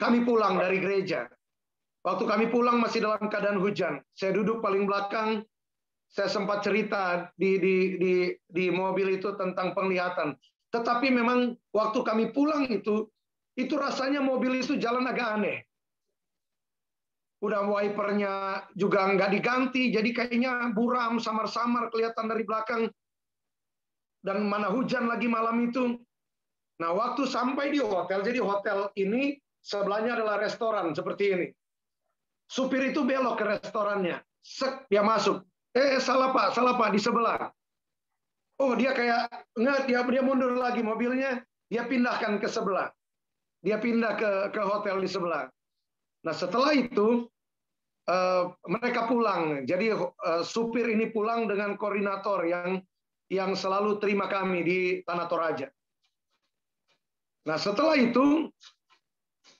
kami pulang dari gereja. Waktu kami pulang masih dalam keadaan hujan. Saya duduk paling belakang. Saya sempat cerita di mobil itu tentang penglihatan. Tetapi memang waktu kami pulang itu rasanya mobil itu jalan agak aneh. Udah wipernya juga nggak diganti, jadi kayaknya buram, samar-samar kelihatan dari belakang. Dan mana hujan lagi malam itu. Nah, waktu sampai di hotel, jadi hotel ini sebelahnya adalah restoran seperti ini. Supir itu belok ke restorannya. Sek, dia masuk. Salah Pak, di sebelah. Oh, dia kayak enggak, dia mundur lagi mobilnya, dia pindahkan ke sebelah. Dia pindah ke hotel di sebelah. Nah, setelah itu mereka pulang. Jadi supir ini pulang dengan koordinator yang selalu terima kami di Tanah Toraja. Nah, setelah itu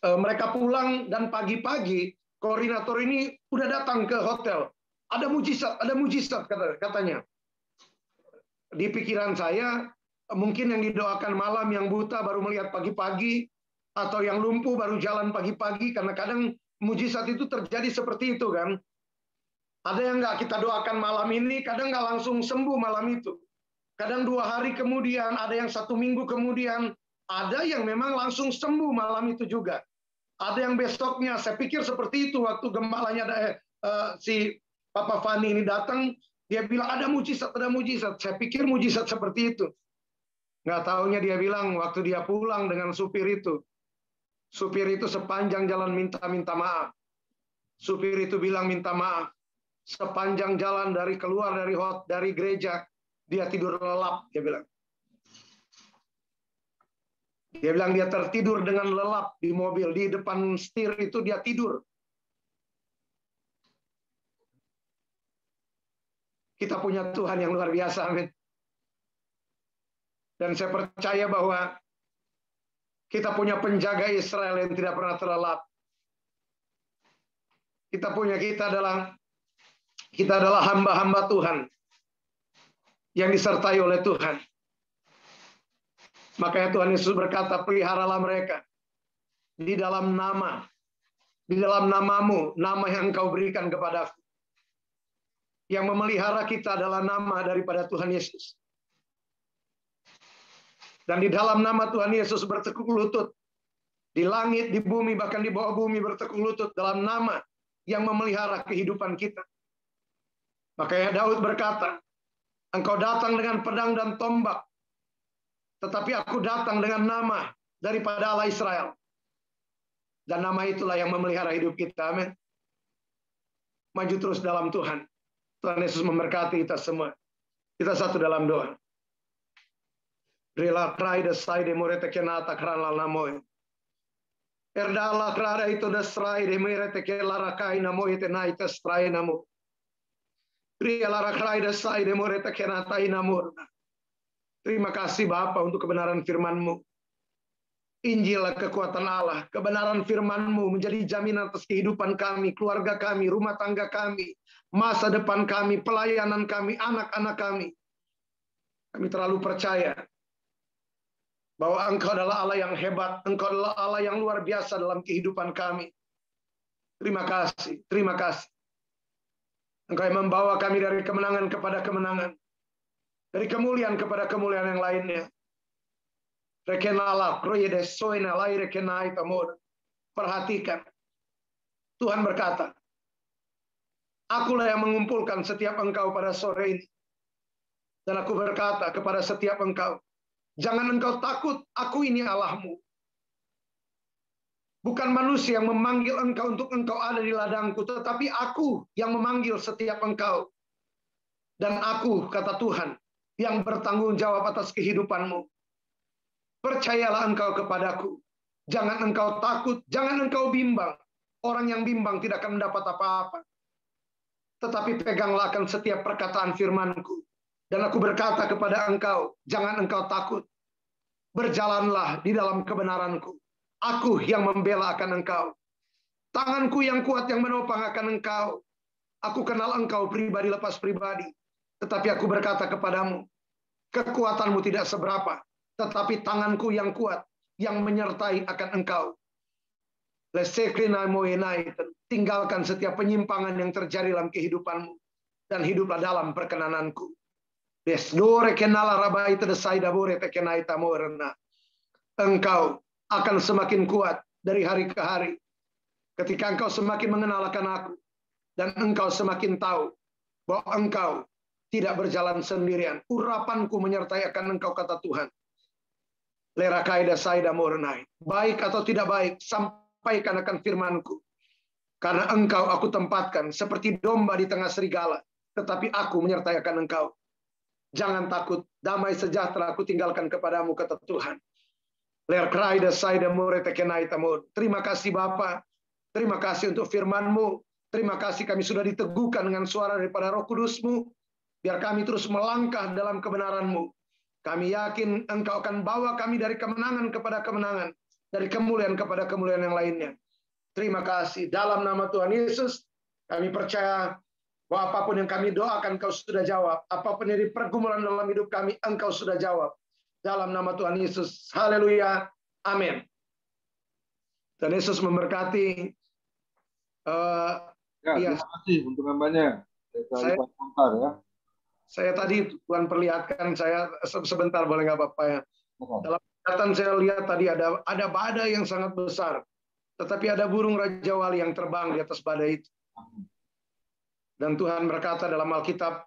mereka pulang dan pagi-pagi koordinator ini udah datang ke hotel. Ada mujizat katanya. Di pikiran saya, mungkin yang didoakan malam, yang buta baru melihat pagi-pagi, atau yang lumpuh baru jalan pagi-pagi, karena kadang mujizat itu terjadi seperti itu kan. Ada yang nggak kita doakan malam ini, kadang nggak langsung sembuh malam itu. Kadang 2 hari kemudian, ada yang 1 minggu kemudian, ada yang memang langsung sembuh malam itu juga. Ada yang besoknya, saya pikir seperti itu waktu gembalanya si Papa Fani ini datang, dia bilang ada mujizat. Saya pikir mujizat seperti itu. Nggak taunya dia bilang waktu dia pulang dengan supir itu sepanjang jalan minta maaf. Supir itu bilang minta maaf. Sepanjang jalan dari keluar dari gereja, dia tidur lelap, dia bilang. Dia bilang dia tertidur dengan lelap di mobil, di depan setir itu dia tidur. Kita punya Tuhan yang luar biasa, amin. Dan saya percaya bahwa kita punya penjaga Israel yang tidak pernah terlelap. Kita adalah hamba-hamba Tuhan yang disertai oleh Tuhan. Makanya Tuhan Yesus berkata, peliharalah mereka di dalam namamu, nama yang engkau berikan kepadaku. Yang memelihara kita adalah nama daripada Tuhan Yesus. Dan di dalam nama Tuhan Yesus bertekuk lutut. Di langit, di bumi, bahkan di bawah bumi bertekuk lutut dalam nama yang memelihara kehidupan kita. Makanya Daud berkata, engkau datang dengan pedang dan tombak, tetapi aku datang dengan nama daripada Allah Israel. Dan nama itulah yang memelihara hidup kita. Amin. Maju terus dalam Tuhan. Tuhan Yesus memberkati kita semua. Kita satu dalam doa. Rela krai desai de morete kenata kranla namoy. Erdala krada itu desrai de morete kelara kai namoy te nai te strai namo. Rela krai desai de morete kenata inamur. Terima kasih Bapa untuk kebenaran firman-Mu. Injil kekuatan Allah, kebenaran firman-Mu menjadi jaminan atas kehidupan kami, keluarga kami, rumah tangga kami, masa depan kami, pelayanan kami, anak-anak kami. Kami terlalu percaya bahwa Engkau adalah Allah yang hebat, Engkau adalah Allah yang luar biasa dalam kehidupan kami. Terima kasih, terima kasih. Engkau yang membawa kami dari kemenangan kepada kemenangan, dari kemuliaan kepada kemuliaan yang lainnya. Perhatikan. Tuhan berkata, akulah yang mengumpulkan setiap engkau pada sore ini. Dan aku berkata kepada setiap engkau, jangan engkau takut, aku ini Allahmu. Bukan manusia yang memanggil engkau untuk engkau ada di ladangku, tetapi aku yang memanggil setiap engkau. Dan aku, kata Tuhan, yang bertanggung jawab atas kehidupanmu. Percayalah engkau kepadaku. Jangan engkau takut, jangan engkau bimbang. Orang yang bimbang tidak akan mendapat apa-apa. Tetapi peganglah akan setiap perkataan firmanku. Dan aku berkata kepada engkau, jangan engkau takut. Berjalanlah di dalam kebenaranku. Aku yang membela akan engkau. Tanganku yang kuat yang menopang akan engkau. Aku kenal engkau pribadi lepas pribadi. Tetapi aku berkata kepadamu, kekuatanmu tidak seberapa. Tetapi tanganku yang kuat yang menyertai akan engkau. Tinggalkan setiap penyimpangan yang terjadi dalam kehidupanmu. Dan hiduplah dalam perkenananku. Engkau akan semakin kuat dari hari ke hari. Ketika engkau semakin mengenal akan aku. Dan engkau semakin tahu bahwa engkau tidak berjalan sendirian. Urapanku menyertai akan engkau, kata Tuhan. Baik atau tidak baik, sampaikan akan firmanku. Karena engkau aku tempatkan seperti domba di tengah serigala. Tetapi aku menyertai akan engkau. Jangan takut, damai sejahtera aku tinggalkan kepadamu, kata Tuhan. Terima kasih Bapa. Terima kasih untuk firman-Mu. Terima kasih kami sudah diteguhkan dengan suara daripada Roh Kudus-Mu. Biar kami terus melangkah dalam kebenaran-Mu. Kami yakin Engkau akan bawa kami dari kemenangan kepada kemenangan. Dari kemuliaan kepada kemuliaan yang lainnya. Terima kasih. Dalam nama Tuhan Yesus, kami percaya bahwa apapun yang kami doakan, Engkau sudah jawab. Apapun yang di pergumulan dalam hidup kami, Engkau sudah jawab. Dalam nama Tuhan Yesus. Haleluya. Amin. Dan Yesus memberkati. Terima kasih untuk hambanya. Saya tadi Tuhan perlihatkan saya sebentar, boleh nggak Bapak ya? Dalam penglihatan saya lihat tadi ada badai yang sangat besar. Tetapi ada burung Raja Wali yang terbang di atas badai itu. Dan Tuhan berkata dalam Alkitab,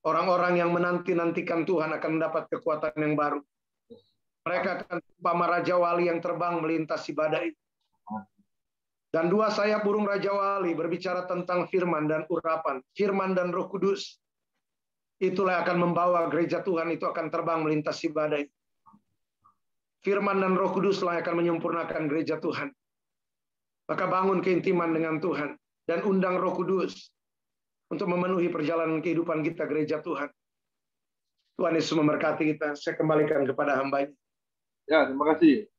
orang-orang yang menanti-nantikan Tuhan akan mendapat kekuatan yang baru. Mereka akan umpama Raja Wali yang terbang melintasi badai. Dan dua sayap burung Raja Wali berbicara tentang firman dan urapan. Firman dan Roh Kudus. Itulah yang akan membawa gereja Tuhan itu akan terbang melintasi badai. Firman dan Roh Kuduslah yang akan menyempurnakan gereja Tuhan. Maka bangun keintiman dengan Tuhan. Dan undang Roh Kudus untuk memenuhi perjalanan kehidupan kita gereja Tuhan. Tuhan Yesus memberkati kita. Saya kembalikan kepada hambanya. Ya, terima kasih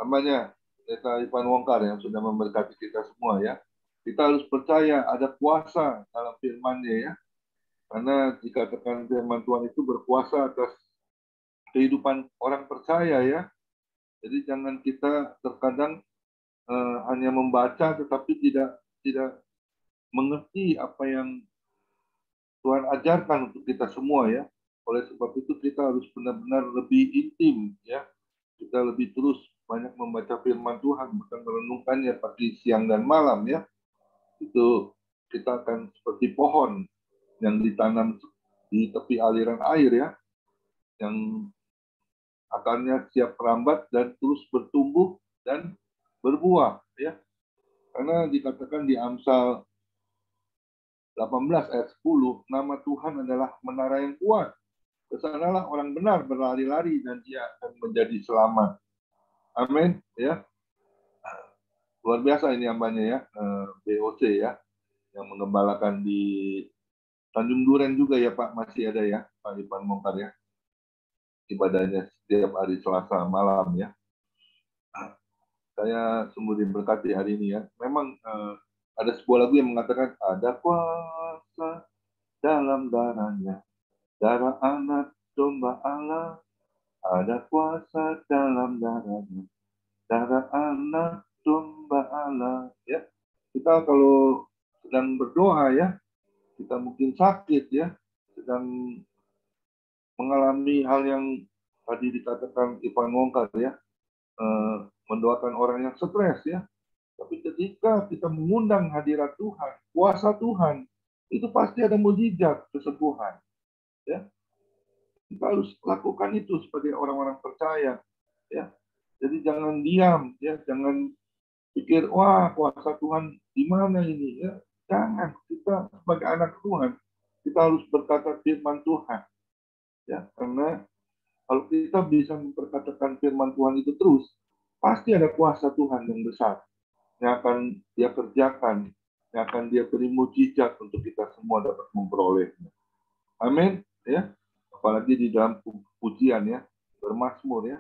hambanya Pendeta Ivan Wongkar yang sudah memberkati kita semua ya. Kita harus percaya ada kuasa dalam firman-Nya ya. Karena dikatakan firman Tuhan itu berkuasa atas kehidupan orang percaya ya. Jadi jangan kita terkadang hanya membaca tetapi tidak mengerti apa yang Tuhan ajarkan untuk kita semua ya. Oleh sebab itu kita harus benar-benar lebih intim ya. Kita lebih terus banyak membaca firman Tuhan, bukan merenungkannya pagi, siang, dan malam ya. Itu kita akan seperti pohon yang ditanam di tepi aliran air ya. Yang akarnya siap merambat dan terus bertumbuh dan berbuah ya. Karena dikatakan di Amsal 18 ayat 10, nama Tuhan adalah menara yang kuat. Kesanalah orang benar berlari-lari dan dia akan menjadi selamat. Amin ya. Luar biasa ini hambanya ya, BOC ya, yang mengembalakan di Tanjung Duren juga ya Pak, masih ada ya Pak Ivan Wongkar ya. Ibadahnya setiap hari Selasa malam ya. Saya sungguh diberkati hari ini ya. Memang ada sebuah lagu yang mengatakan ada kuasa dalam darahnya, darah anak domba Allah. Ada kuasa dalam darahnya, darah anak domba Allah. Ya, kita kalau sedang berdoa ya, kita mungkin sakit ya, sedang mengalami hal yang tadi dikatakan Ivan Wongkar ya, mendoakan orang yang stres ya. Tapi ketika kita mengundang hadirat Tuhan, kuasa Tuhan, itu pasti ada mujizat kesembuhan. Ya, kita harus lakukan itu sebagai orang-orang percaya. Ya, Jadi jangan diam, ya, jangan pikir, wah kuasa Tuhan di mana ini, ya. Jangan, kita sebagai anak Tuhan, kita harus berkata firman Tuhan, ya, karena kalau kita bisa memperkatakan firman Tuhan itu terus, pasti ada kuasa Tuhan yang besar yang akan dia kerjakan, yang akan dia beri mujizat untuk kita semua dapat memperolehnya. Amin, ya. Apalagi di dalam pujian, ya, bermazmur, ya,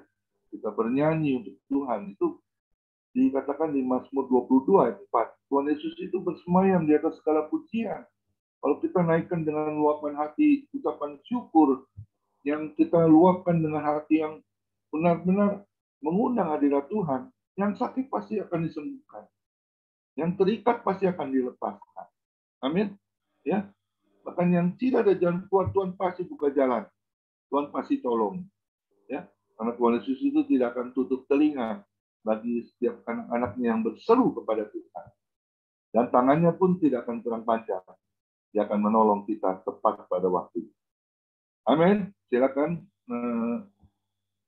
kita bernyanyi untuk Tuhan. Itu dikatakan di Mazmur 22 ayat 4. Tuhan Yesus itu bersemayam di atas segala pujian. Kalau kita naikkan dengan luapan hati ucapan syukur, yang kita luapkan dengan hati yang benar-benar mengundang hadirat Tuhan, yang sakit pasti akan disembuhkan. Yang terikat pasti akan dilepaskan. Amin. Ya. Bahkan yang tidak ada jalan keluar, Tuhan pasti buka jalan. Tuhan pasti tolong. Ya. Karena Tuhan Yesus itu tidak akan tutup telinga bagi setiap anak-anaknya yang berseru kepada Tuhan. Dan tangannya pun tidak akan kurang panjang. Dia akan menolong kita tepat pada waktu. Amin. Silakan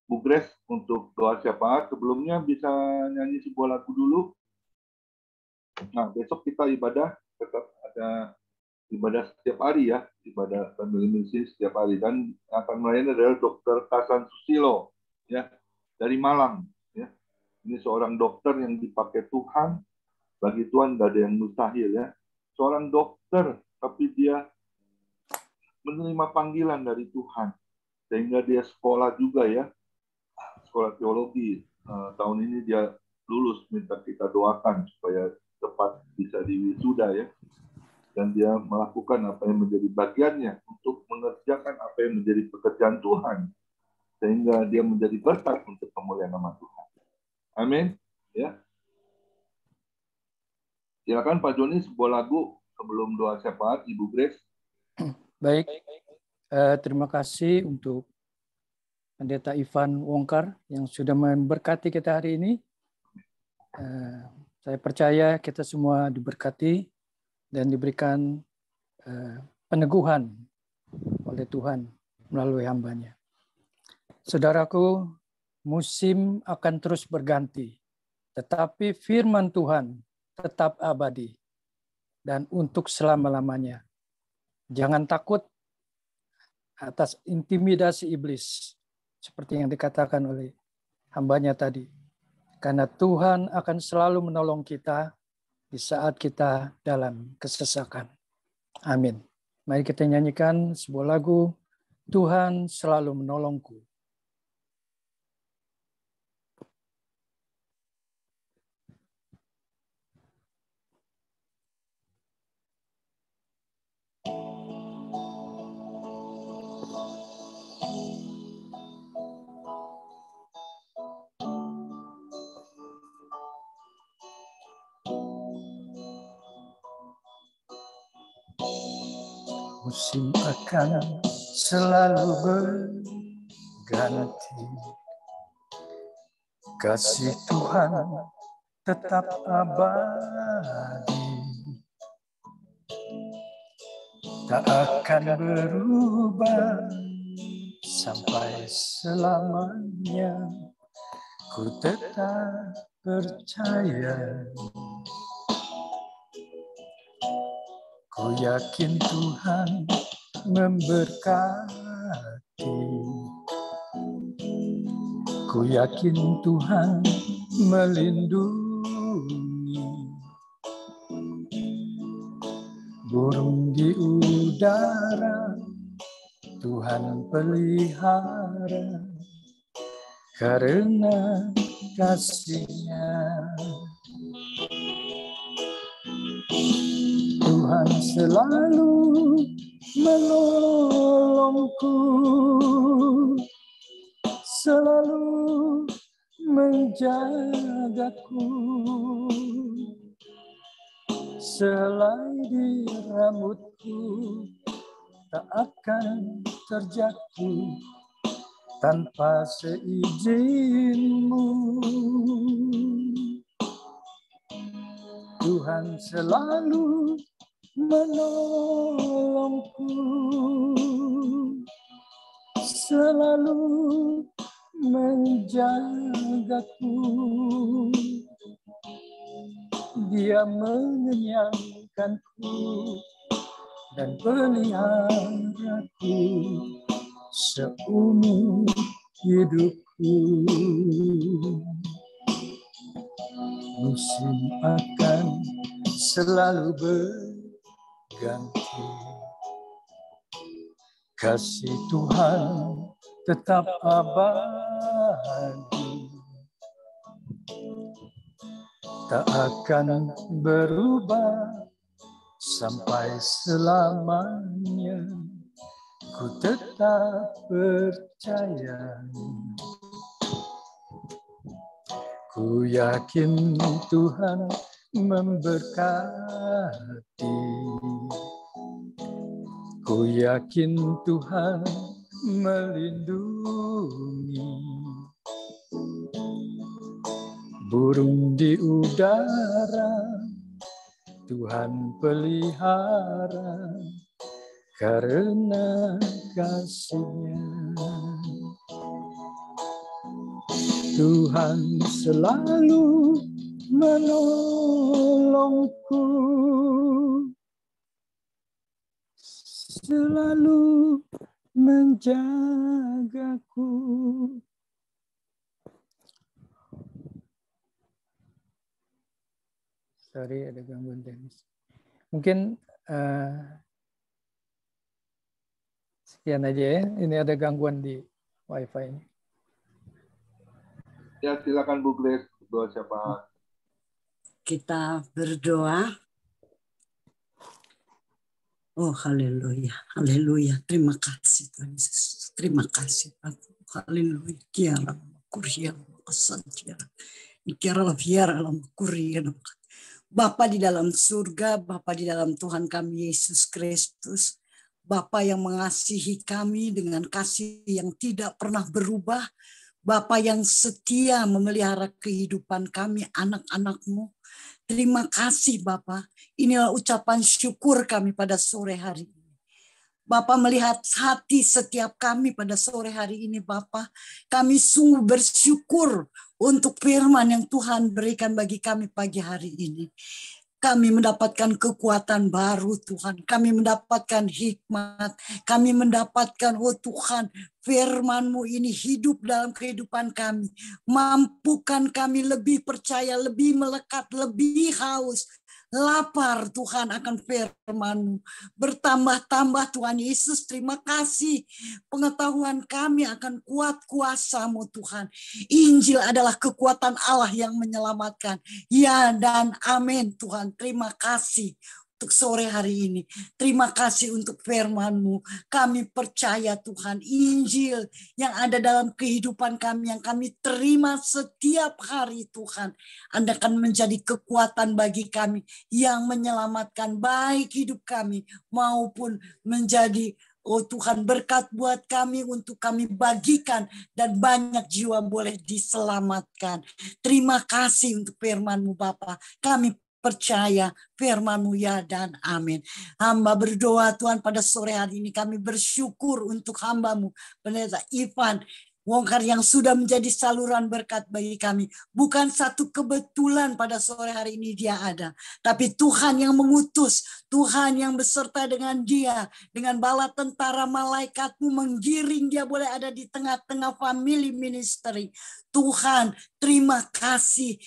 Bu Grace untuk doa syafaat. Sebelumnya bisa nyanyi sebuah lagu dulu. Nah, besok kita ibadah, tetap ada ibadah setiap hari, ya, ibadah family ministry setiap hari, dan akan melayani adalah Dr. Kasan Susilo, ya, dari Malang, ya. Ini seorang dokter yang dipakai Tuhan. Bagi Tuhan tidak ada yang mustahil, ya. Seorang dokter, tapi dia menerima panggilan dari Tuhan, sehingga dia sekolah juga, ya, sekolah teologi. Tahun ini dia lulus, minta kita doakan supaya tepat bisa diwisuda, ya. Dan dia melakukan apa yang menjadi bagiannya untuk mengerjakan apa yang menjadi pekerjaan Tuhan, sehingga dia menjadi berkat untuk kemuliaan nama Tuhan. Amin. Ya. Silakan Pak Joni sebuah lagu sebelum doa syafaat, Ibu Grace. Baik. Terima kasih untuk Pendeta Ivan Wongkar yang sudah memberkati kita hari ini. Saya percaya kita semua diberkati dan diberikan peneguhan oleh Tuhan melalui hamba-Nya. Saudaraku, musim akan terus berganti, tetapi firman Tuhan tetap abadi dan untuk selama-lamanya. Jangan takut atas intimidasi iblis, seperti yang dikatakan oleh hamba-Nya tadi. Karena Tuhan akan selalu menolong kita di saat kita dalam kesesakan. Amin. Mari kita nyanyikan sebuah lagu, Tuhan selalu menolongku. Musim akan selalu berganti, kasih Tuhan tetap abadi, tak akan berubah sampai selamanya. Ku tetap percaya, ku yakin Tuhan memberkati. Ku yakin Tuhan melindungi. Burung di udara Tuhan pelihara karena kasih-Nya. Tuhan selalu menolongku, selalu menjagaku. Selai di rambutku tak akan terjatuh tanpa seizin-Mu. Tuhan selalu menolongku, selalu menjagaku, Dia mengenyangkanku dan peliharaku seumur hidupku. Musim akan selalu berganti, kasih Tuhan tetap abadi, tak akan berubah sampai selamanya. Ku tetap percaya, ku yakin Tuhan memberkati, ku yakin Tuhan melindungi. Burung di udara Tuhan pelihara karena kasih-Nya. Tuhan selalu menolongku, selalu menjagaku. Sorry, ada gangguan teknis. Mungkin sekian aja ya. Ini ada gangguan di WiFi ini. Ya, silakan Bu Grace. Berdoa siapa? Kita berdoa. Oh, haleluya, haleluya. Terima kasih Tuhan Yesus. Terima kasih Tuhan. Haleluya. Kiara kuria kesantiara. Kiara fiara kuria. Bapa di dalam surga, Bapa di dalam Tuhan kami Yesus Kristus, Bapa yang mengasihi kami dengan kasih yang tidak pernah berubah, Bapa yang setia memelihara kehidupan kami, anak-anak-Mu. Terima kasih Bapa, inilah ucapan syukur kami pada sore hari ini. Bapa melihat hati setiap kami pada sore hari ini Bapa, kami sungguh bersyukur untuk firman yang Tuhan berikan bagi kami pagi hari ini. Kami mendapatkan kekuatan baru Tuhan, kami mendapatkan hikmat, kami mendapatkan oh Tuhan firman-Mu ini hidup dalam kehidupan kami. Mampukan kami lebih percaya, lebih melekat, lebih haus, lapar Tuhan akan firman-Mu. Bertambah-tambah Tuhan Yesus, terima kasih. Pengetahuan kami akan kuat kuasa-Mu Tuhan. Injil adalah kekuatan Allah yang menyelamatkan. Ya dan amin Tuhan. Terima kasih untuk sore hari ini. Terima kasih untuk firman-Mu. Kami percaya Tuhan, Injil yang ada dalam kehidupan kami, yang kami terima setiap hari Tuhan, Anda akan menjadi kekuatan bagi kami yang menyelamatkan baik hidup kami maupun menjadi oh Tuhan berkat buat kami untuk kami bagikan dan banyak jiwa boleh diselamatkan. Terima kasih untuk firman-Mu Bapa. Kami percaya firman-Mu ya dan amin. Hamba berdoa Tuhan pada sore hari ini kami bersyukur untuk hamba-Mu Pendeta Ivan Wongkar yang sudah menjadi saluran berkat bagi kami. Bukan satu kebetulan pada sore hari ini dia ada. Tapi Tuhan yang mengutus, Tuhan yang beserta dengan dia, dengan bala tentara malaikat-Mu menggiring dia boleh ada di tengah-tengah family ministry. Tuhan, terima kasih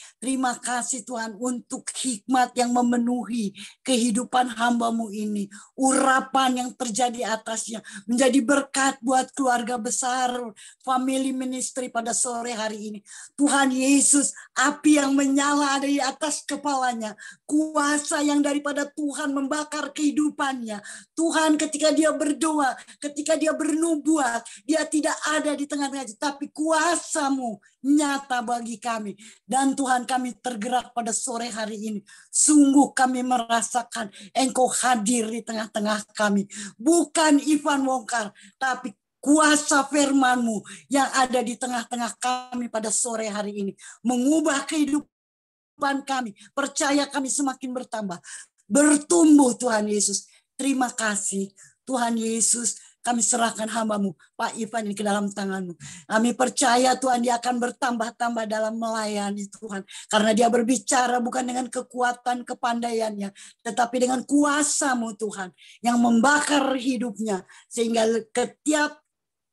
Tuhan untuk hikmat yang memenuhi kehidupan hamba-Mu ini. Urapan yang terjadi atasnya menjadi berkat buat keluarga besar, family ministry pada sore hari ini. Tuhan Yesus, api yang menyala ada di atas kepalanya. Kuasa yang daripada Tuhan membakar kehidupannya. Tuhan ketika dia berdoa, ketika dia bernubuat, dia tidak ada di tengah-tengah, tapi kuasa-Mu nyata bagi kami. Dan Tuhan kami tergerak pada sore hari ini. Sungguh kami merasakan Engkau hadir di tengah-tengah kami. Bukan Ivan Wongkar, tapi kuasa firman-Mu yang ada di tengah-tengah kami pada sore hari ini. Mengubah kehidupan kami. Percaya kami semakin bertambah. Bertumbuh Tuhan Yesus. Terima kasih Tuhan Yesus. kami serahkan hamba-Mu, Pak Ivan ini ke dalam tangan-Mu. Kami percaya Tuhan dia akan bertambah-tambah dalam melayani Tuhan. Karena dia berbicara bukan dengan kekuatan kepandaiannya, tetapi dengan kuasa-Mu Tuhan, yang membakar hidupnya. Sehingga setiap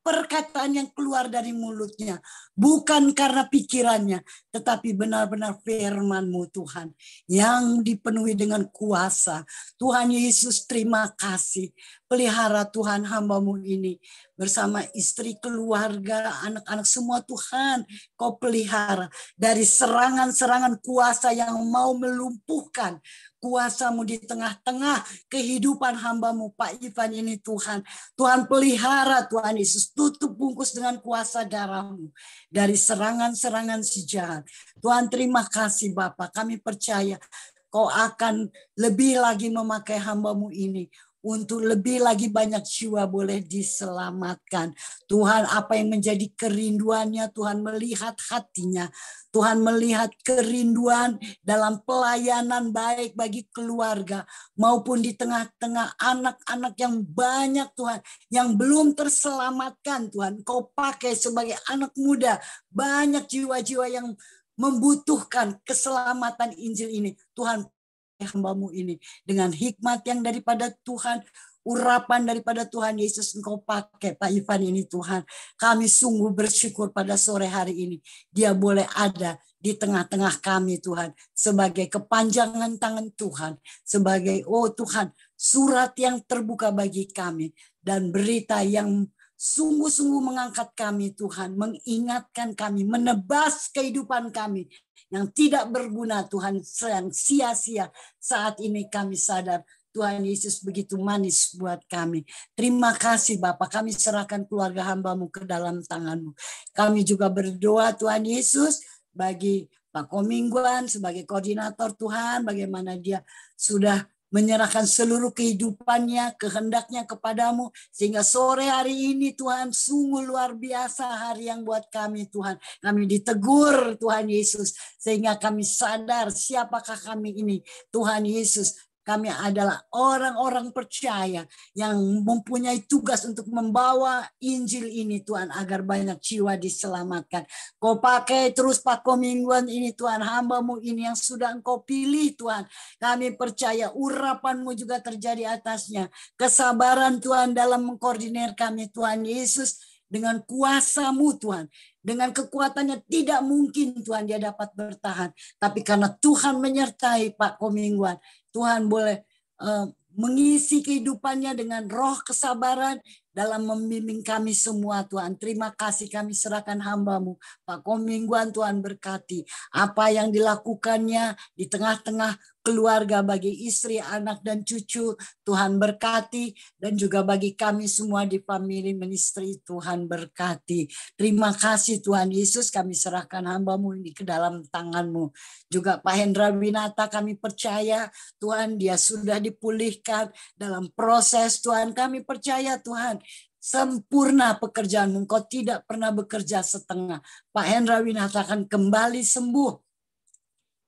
perkataan yang keluar dari mulutnya bukan karena pikirannya, tetapi benar-benar firman-Mu Tuhan yang dipenuhi dengan kuasa. Tuhan Yesus, terima kasih. Pelihara Tuhan hamba-Mu ini bersama istri, keluarga, anak-anak semua Tuhan. Kau pelihara dari serangan-serangan kuasa yang mau melumpuhkan kuasa-Mu di tengah-tengah kehidupan hamba-Mu Pak Ivan ini Tuhan. Tuhan pelihara Tuhan Yesus, tutup bungkus dengan kuasa darah-Mu dari serangan-serangan si jahat. Tuhan terima kasih Bapa, kami percaya Kau akan lebih lagi memakai hamba-Mu ini untuk lebih lagi banyak jiwa boleh diselamatkan. Tuhan, apa yang menjadi kerinduannya, Tuhan melihat hatinya. Tuhan melihat kerinduan dalam pelayanan baik bagi keluarga maupun di tengah-tengah anak-anak yang banyak Tuhan, yang belum terselamatkan Tuhan. Kau pakai sebagai anak muda, banyak jiwa-jiwa yang membutuhkan keselamatan Injil ini. Tuhan, hamba-Mu ini dengan hikmat yang daripada Tuhan, urapan daripada Tuhan Yesus Engkau pakai Pak Ivan ini Tuhan. Kami sungguh bersyukur pada sore hari ini dia boleh ada di tengah-tengah kami Tuhan, sebagai kepanjangan tangan Tuhan, sebagai Tuhan surat yang terbuka bagi kami dan berita yang sungguh-sungguh mengangkat kami Tuhan, mengingatkan kami, menebas kehidupan kami yang tidak berguna Tuhan, yang sia-sia. Saat ini kami sadar Tuhan Yesus begitu manis buat kami. Terima kasih Bapak, kami serahkan keluarga hamba-Mu ke dalam tangan-Mu. Kami juga berdoa Tuhan Yesus bagi Pak Komingguan sebagai koordinator Tuhan, bagaimana dia sudah menyerahkan seluruh kehidupannya, kehendaknya kepadamu. Sehingga sore hari ini Tuhan sungguh luar biasa hari yang buat kami Tuhan. Kami ditegur Tuhan Yesus. Sehingga kami sadar siapakah kami ini Tuhan Yesus. Kami adalah orang-orang percaya yang mempunyai tugas untuk membawa Injil ini Tuhan, agar banyak jiwa diselamatkan. Kau pakai terus Pak Komingguan ini Tuhan, hamba-Mu ini yang sudah Engkau pilih Tuhan. Kami percaya urapan-Mu juga terjadi atasnya. Kesabaran Tuhan dalam mengkoordinir kami Tuhan Yesus. Dengan kuasa-Mu Tuhan, dengan kekuatannya tidak mungkin Tuhan dia dapat bertahan. Tapi karena Tuhan menyertai Pak Komingguan, Tuhan boleh mengisi kehidupannya dengan roh kesabaran dalam membimbing kami semua Tuhan. Terima kasih, kami serahkan hamba-Mu Pak Komingguan. Tuhan berkati apa yang dilakukannya di tengah-tengah keluarga, bagi istri, anak, dan cucu. Tuhan berkati, dan juga bagi kami semua di family ministry. Tuhan berkati. Terima kasih Tuhan Yesus, kami serahkan hamba-Mu ini ke dalam tangan-Mu. Juga Pak Hendra Winata, kami percaya Tuhan dia sudah dipulihkan dalam proses Tuhan. Kami percaya Tuhan sempurna pekerjaan-Mu. Engkau tidak pernah bekerja setengah. Pak Hendra Winata akan kembali sembuh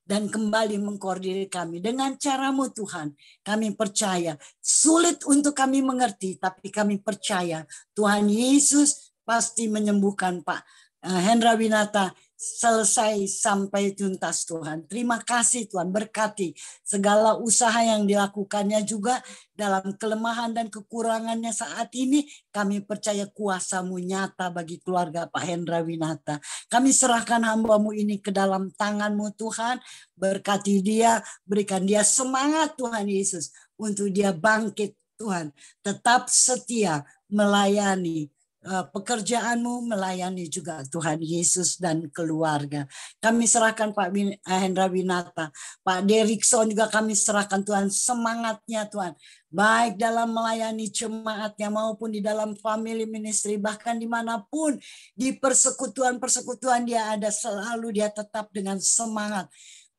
dan kembali mengkoordinir kami dengan cara-Mu Tuhan. Kami percaya, sulit untuk kami mengerti, tapi kami percaya Tuhan Yesus pasti menyembuhkan Pak Hendra Winata selesai sampai tuntas Tuhan. Terima kasih Tuhan, berkati segala usaha yang dilakukannya juga dalam kelemahan dan kekurangannya saat ini. Kami percaya kuasa-Mu nyata bagi keluarga Pak Hendra Winata. Kami serahkan hamba-Mu ini ke dalam tangan-Mu Tuhan. Berkati dia, berikan dia semangat Tuhan Yesus untuk dia bangkit Tuhan. Tetap setia melayani pekerjaan-Mu, melayani juga Tuhan Yesus dan keluarga. Kami serahkan Pak Hendra Winata, Pak Derikson juga kami serahkan Tuhan, semangatnya Tuhan, baik dalam melayani jemaatnya maupun di dalam family ministry, bahkan dimanapun di persekutuan-persekutuan dia ada, selalu dia tetap dengan semangat.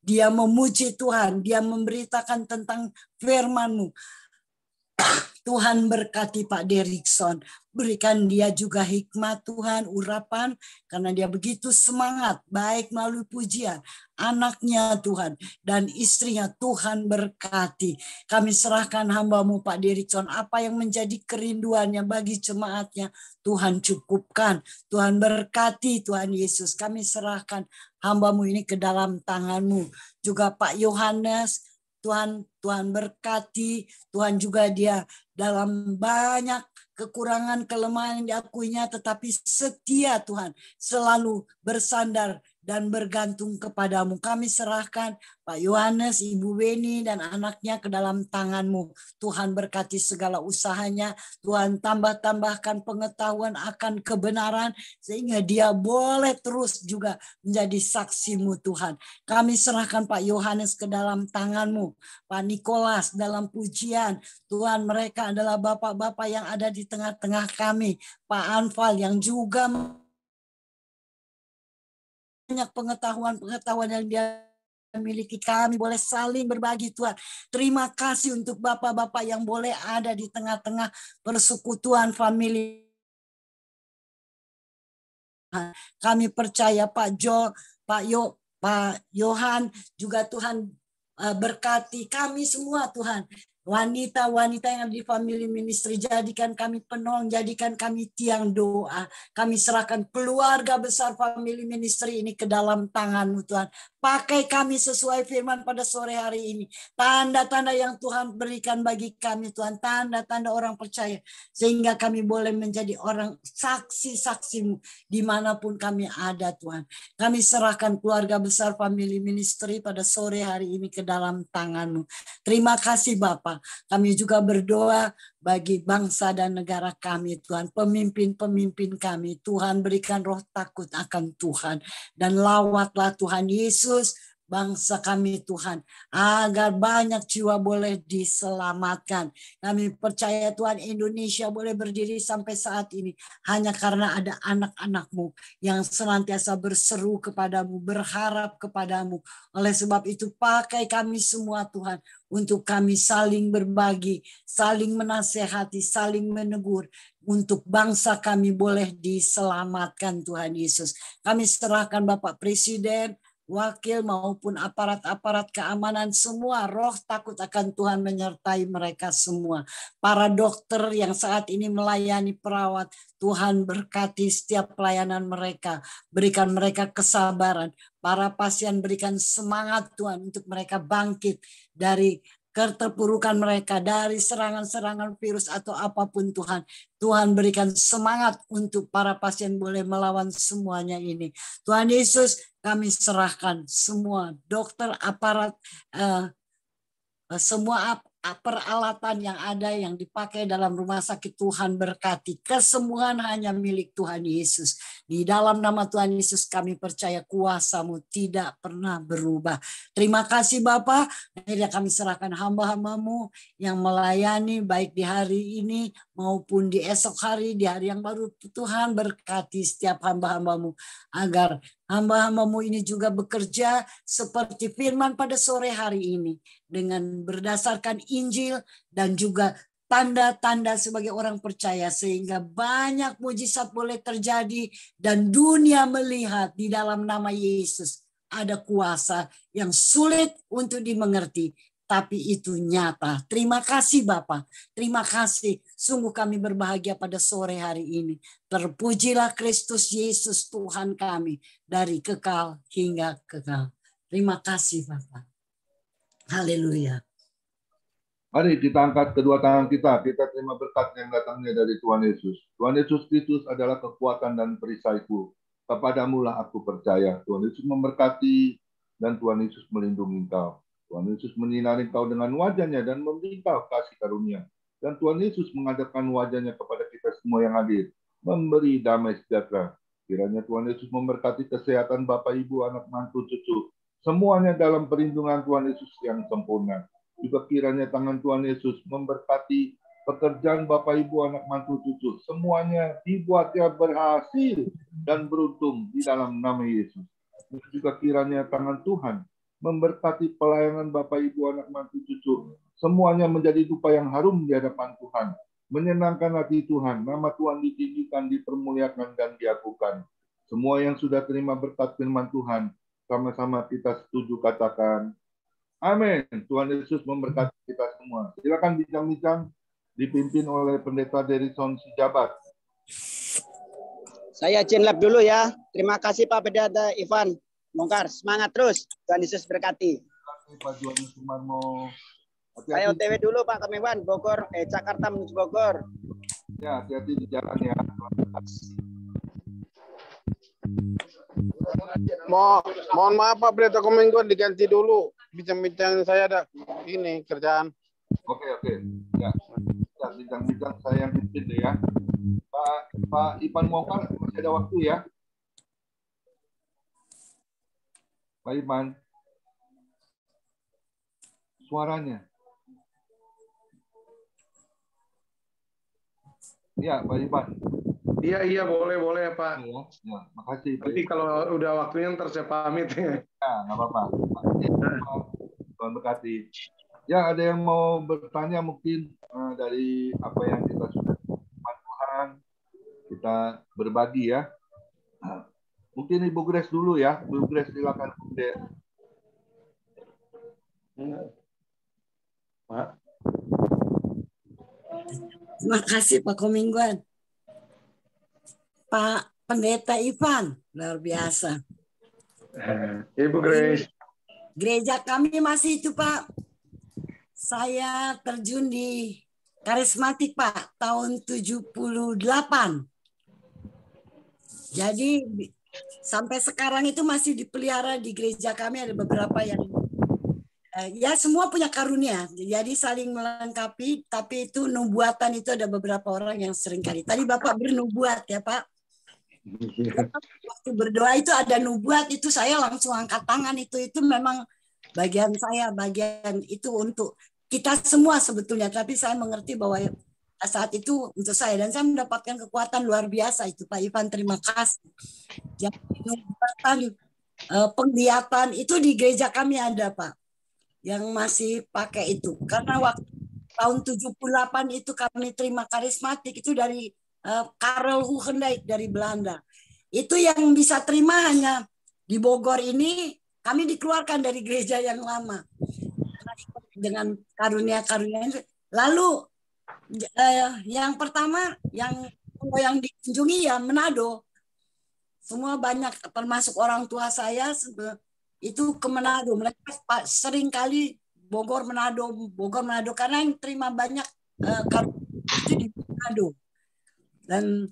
Dia memuji Tuhan, dia memberitakan tentang firman-Mu. Tuhan berkati Pak Derikson, Berikan dia juga hikmat Tuhan, urapan, karena dia begitu semangat, baik melalui pujian, anaknya Tuhan, dan istrinya Tuhan berkati. Kami serahkan hamba-Mu Pak Dirikson, apa yang menjadi kerinduannya bagi jemaatnya, Tuhan cukupkan, Tuhan berkati Tuhan Yesus. Kami serahkan hamba-Mu ini ke dalam tangan-Mu. Juga Pak Yohanes, Tuhan berkati, Tuhan juga dia dalam banyak kekurangan, kelemahan yang diakuinya, tetapi setia Tuhan, selalu bersandar dan bergantung kepadamu. Kami serahkan Pak Yohanes, Ibu Weni, dan anaknya ke dalam tangan-Mu. Tuhan berkati segala usahanya, Tuhan tambahkan pengetahuan akan kebenaran, sehingga dia boleh terus juga menjadi saksi-Mu Tuhan. Kami serahkan Pak Yohanes ke dalam tangan-Mu, Pak Nikolas dalam pujian, Tuhan mereka adalah bapak-bapak yang ada di tengah-tengah kami, Pak Anfal yang juga banyak pengetahuan yang dia miliki, kami boleh saling berbagi Tuhan. Terima kasih untuk bapak-bapak yang boleh ada di tengah-tengah persekutuan famili. Kami percaya Pak Yohan juga Tuhan berkati kami semua Tuhan. Wanita-wanita yang ada di family ministry, jadikan kami penolong, jadikan kami tiang doa. Kami serahkan keluarga besar family ministry ini ke dalam tangan-Mu Tuhan. Pakai kami sesuai firman pada sore hari ini. Tanda-tanda yang Tuhan berikan bagi kami Tuhan. Tanda-tanda orang percaya. Sehingga kami boleh menjadi orang saksi-saksi-Mu dimanapun kami ada Tuhan. Kami serahkan keluarga besar family ministry pada sore hari ini ke dalam tangan-Mu. Terima kasih Bapak. Kami juga berdoa bagi bangsa dan negara kami Tuhan. Pemimpin-pemimpin kami. Tuhan berikan roh takut akan Tuhan. Dan lawatlah Tuhan Yesus bangsa kami Tuhan, agar banyak jiwa boleh diselamatkan. Kami percaya Tuhan Indonesia boleh berdiri sampai saat ini hanya karena ada anak-anak-Mu yang senantiasa berseru kepadamu, berharap kepadamu. Oleh sebab itu pakai kami semua Tuhan, untuk kami saling berbagi, saling menasehati, saling menegur, untuk bangsa kami boleh diselamatkan Tuhan Yesus. Kami serahkan Bapak Presiden, wakil maupun aparat-aparat keamanan semua, roh takut akan Tuhan menyertai mereka semua. Para dokter yang saat ini melayani perawat, Tuhan berkati setiap pelayanan mereka, berikan mereka kesabaran. Para pasien berikan semangat Tuhan untuk mereka bangkit dari keterpurukan mereka, dari serangan-serangan virus atau apapun Tuhan. Tuhan berikan semangat untuk para pasien boleh melawan semuanya ini. Tuhan Yesus, kami serahkan semua dokter, aparat, semua peralatan yang ada yang dipakai dalam rumah sakit. Tuhan berkati. Kesembuhan hanya milik Tuhan Yesus. Di dalam nama Tuhan Yesus kami percaya kuasa-Mu tidak pernah berubah. Terima kasih Bapa. Akhirnya kami serahkan hamba-hamba-Mu yang melayani baik di hari ini maupun di esok hari, di hari yang baru. Tuhan berkati setiap hamba-hamba-Mu agar hamba-hamba-Mu ini juga bekerja seperti firman pada sore hari ini, dengan berdasarkan Injil dan juga tanda-tanda sebagai orang percaya, sehingga banyak mujizat boleh terjadi dan dunia melihat di dalam nama Yesus ada kuasa yang sulit untuk dimengerti, tapi itu nyata. Terima kasih Bapa, terima kasih. Sungguh kami berbahagia pada sore hari ini. Terpujilah Kristus Yesus Tuhan kami dari kekal hingga kekal. Terima kasih Bapa. Haleluya. Mari kita angkat kedua tangan kita terima berkat yang datangnya dari Tuhan Yesus. Tuhan Yesus Kristus adalah kekuatan dan perisaiku. Kepadamulah aku percaya. Tuhan Yesus memberkati dan Tuhan Yesus melindungi engkau. Tuhan Yesus menyinari engkau dengan wajahnya dan memberi engkau kasih karunia. Dan Tuhan Yesus menghadapkan wajahnya kepada kita semua yang hadir, memberi damai sejahtera. Kiranya Tuhan Yesus memberkati kesehatan Bapak, Ibu, anak, mantu, cucu, semuanya dalam perlindungan Tuhan Yesus yang sempurna. Juga kiranya tangan Tuhan Yesus memberkati pekerjaan Bapak, Ibu, anak, mantu, cucu. Semuanya dibuatnya berhasil dan beruntung di dalam nama Yesus. Dan juga kiranya tangan Tuhan memberkati pelayanan Bapak, Ibu, anak, mantu, cucu. Semuanya menjadi dupa yang harum di hadapan Tuhan. menyenangkan hati Tuhan. Nama Tuhan ditinggikan, dipermuliakan, dan diagukan. Semua yang sudah terima berkat firman Tuhan, sama-sama kita setuju katakan, amin. Tuhan Yesus memberkati kita semua. Silakan bincang-bincang dipimpin oleh Pendeta Derison Sijabat. Saya Jenlab dulu ya. Terima kasih Pak Pendeta Ivan Mongkar. Semangat terus. Tuhan Yesus berkati. Terima kasih Pak Juan Sumarmo. Saya OTW dulu Pak Kemiwan, Bogor, Jakarta menuju Bogor. Ya, hati-hati di jalan ya. Mohon maaf Pak Pendeta Komengguan, diganti dulu. Bincang-bincang saya ada ini kerjaan. Oke. Ya, bincang-bincang saya yang pimpin deh ya. Pak Ivan Mongkar, masih ada waktu ya. Pak Ivan. Suaranya. Ya, Pak Ivan. Iya, boleh Pak. Ya, makasih. Nanti kalau udah waktunya ntar saya pamit ya. Ya, nggak apa-apa. Tuhan berkati. Ya, ada yang mau bertanya mungkin dari apa yang kita sudah firman Tuhan, kita berbagi ya. Mungkin Ibu Grace dulu ya. Ibu Grace silakan. Pak. Terima kasih Pak Komingguan. Pak Pendeta Ivan, luar biasa. Ibu Grace. Gereja kami masih itu Pak. Saya terjun di karismatik Pak, tahun 78. Jadi sampai sekarang itu masih dipelihara di gereja kami, ada beberapa yang ya semua punya karunia, jadi saling melengkapi. Tapi itu nubuatan itu ada beberapa orang yang seringkali. Tadi Bapak bernubuat ya Pak. Waktu berdoa itu ada nubuat, itu saya langsung angkat tangan. Itu memang bagian saya, bagian itu untuk kita semua sebetulnya. Tapi saya mengerti bahwa saat itu untuk saya, dan saya mendapatkan kekuatan luar biasa itu Pak Ivan. Terima kasih. Jadi nubuatan, penglihatan itu di gereja kami ada Pak, yang masih pakai itu. Karena waktu tahun 78 itu kami terima karismatik itu dari Karel Hugendijk dari Belanda. Itu yang bisa terima hanya di Bogor ini, kami dikeluarkan dari gereja yang lama. Dengan karunia-karunia. Lalu yang pertama yang dikunjungi ya Manado. Semua banyak, termasuk orang tua saya itu ke Manado. Mereka sering kali Bogor Manado karena yang terima banyak itu di Manado. Dan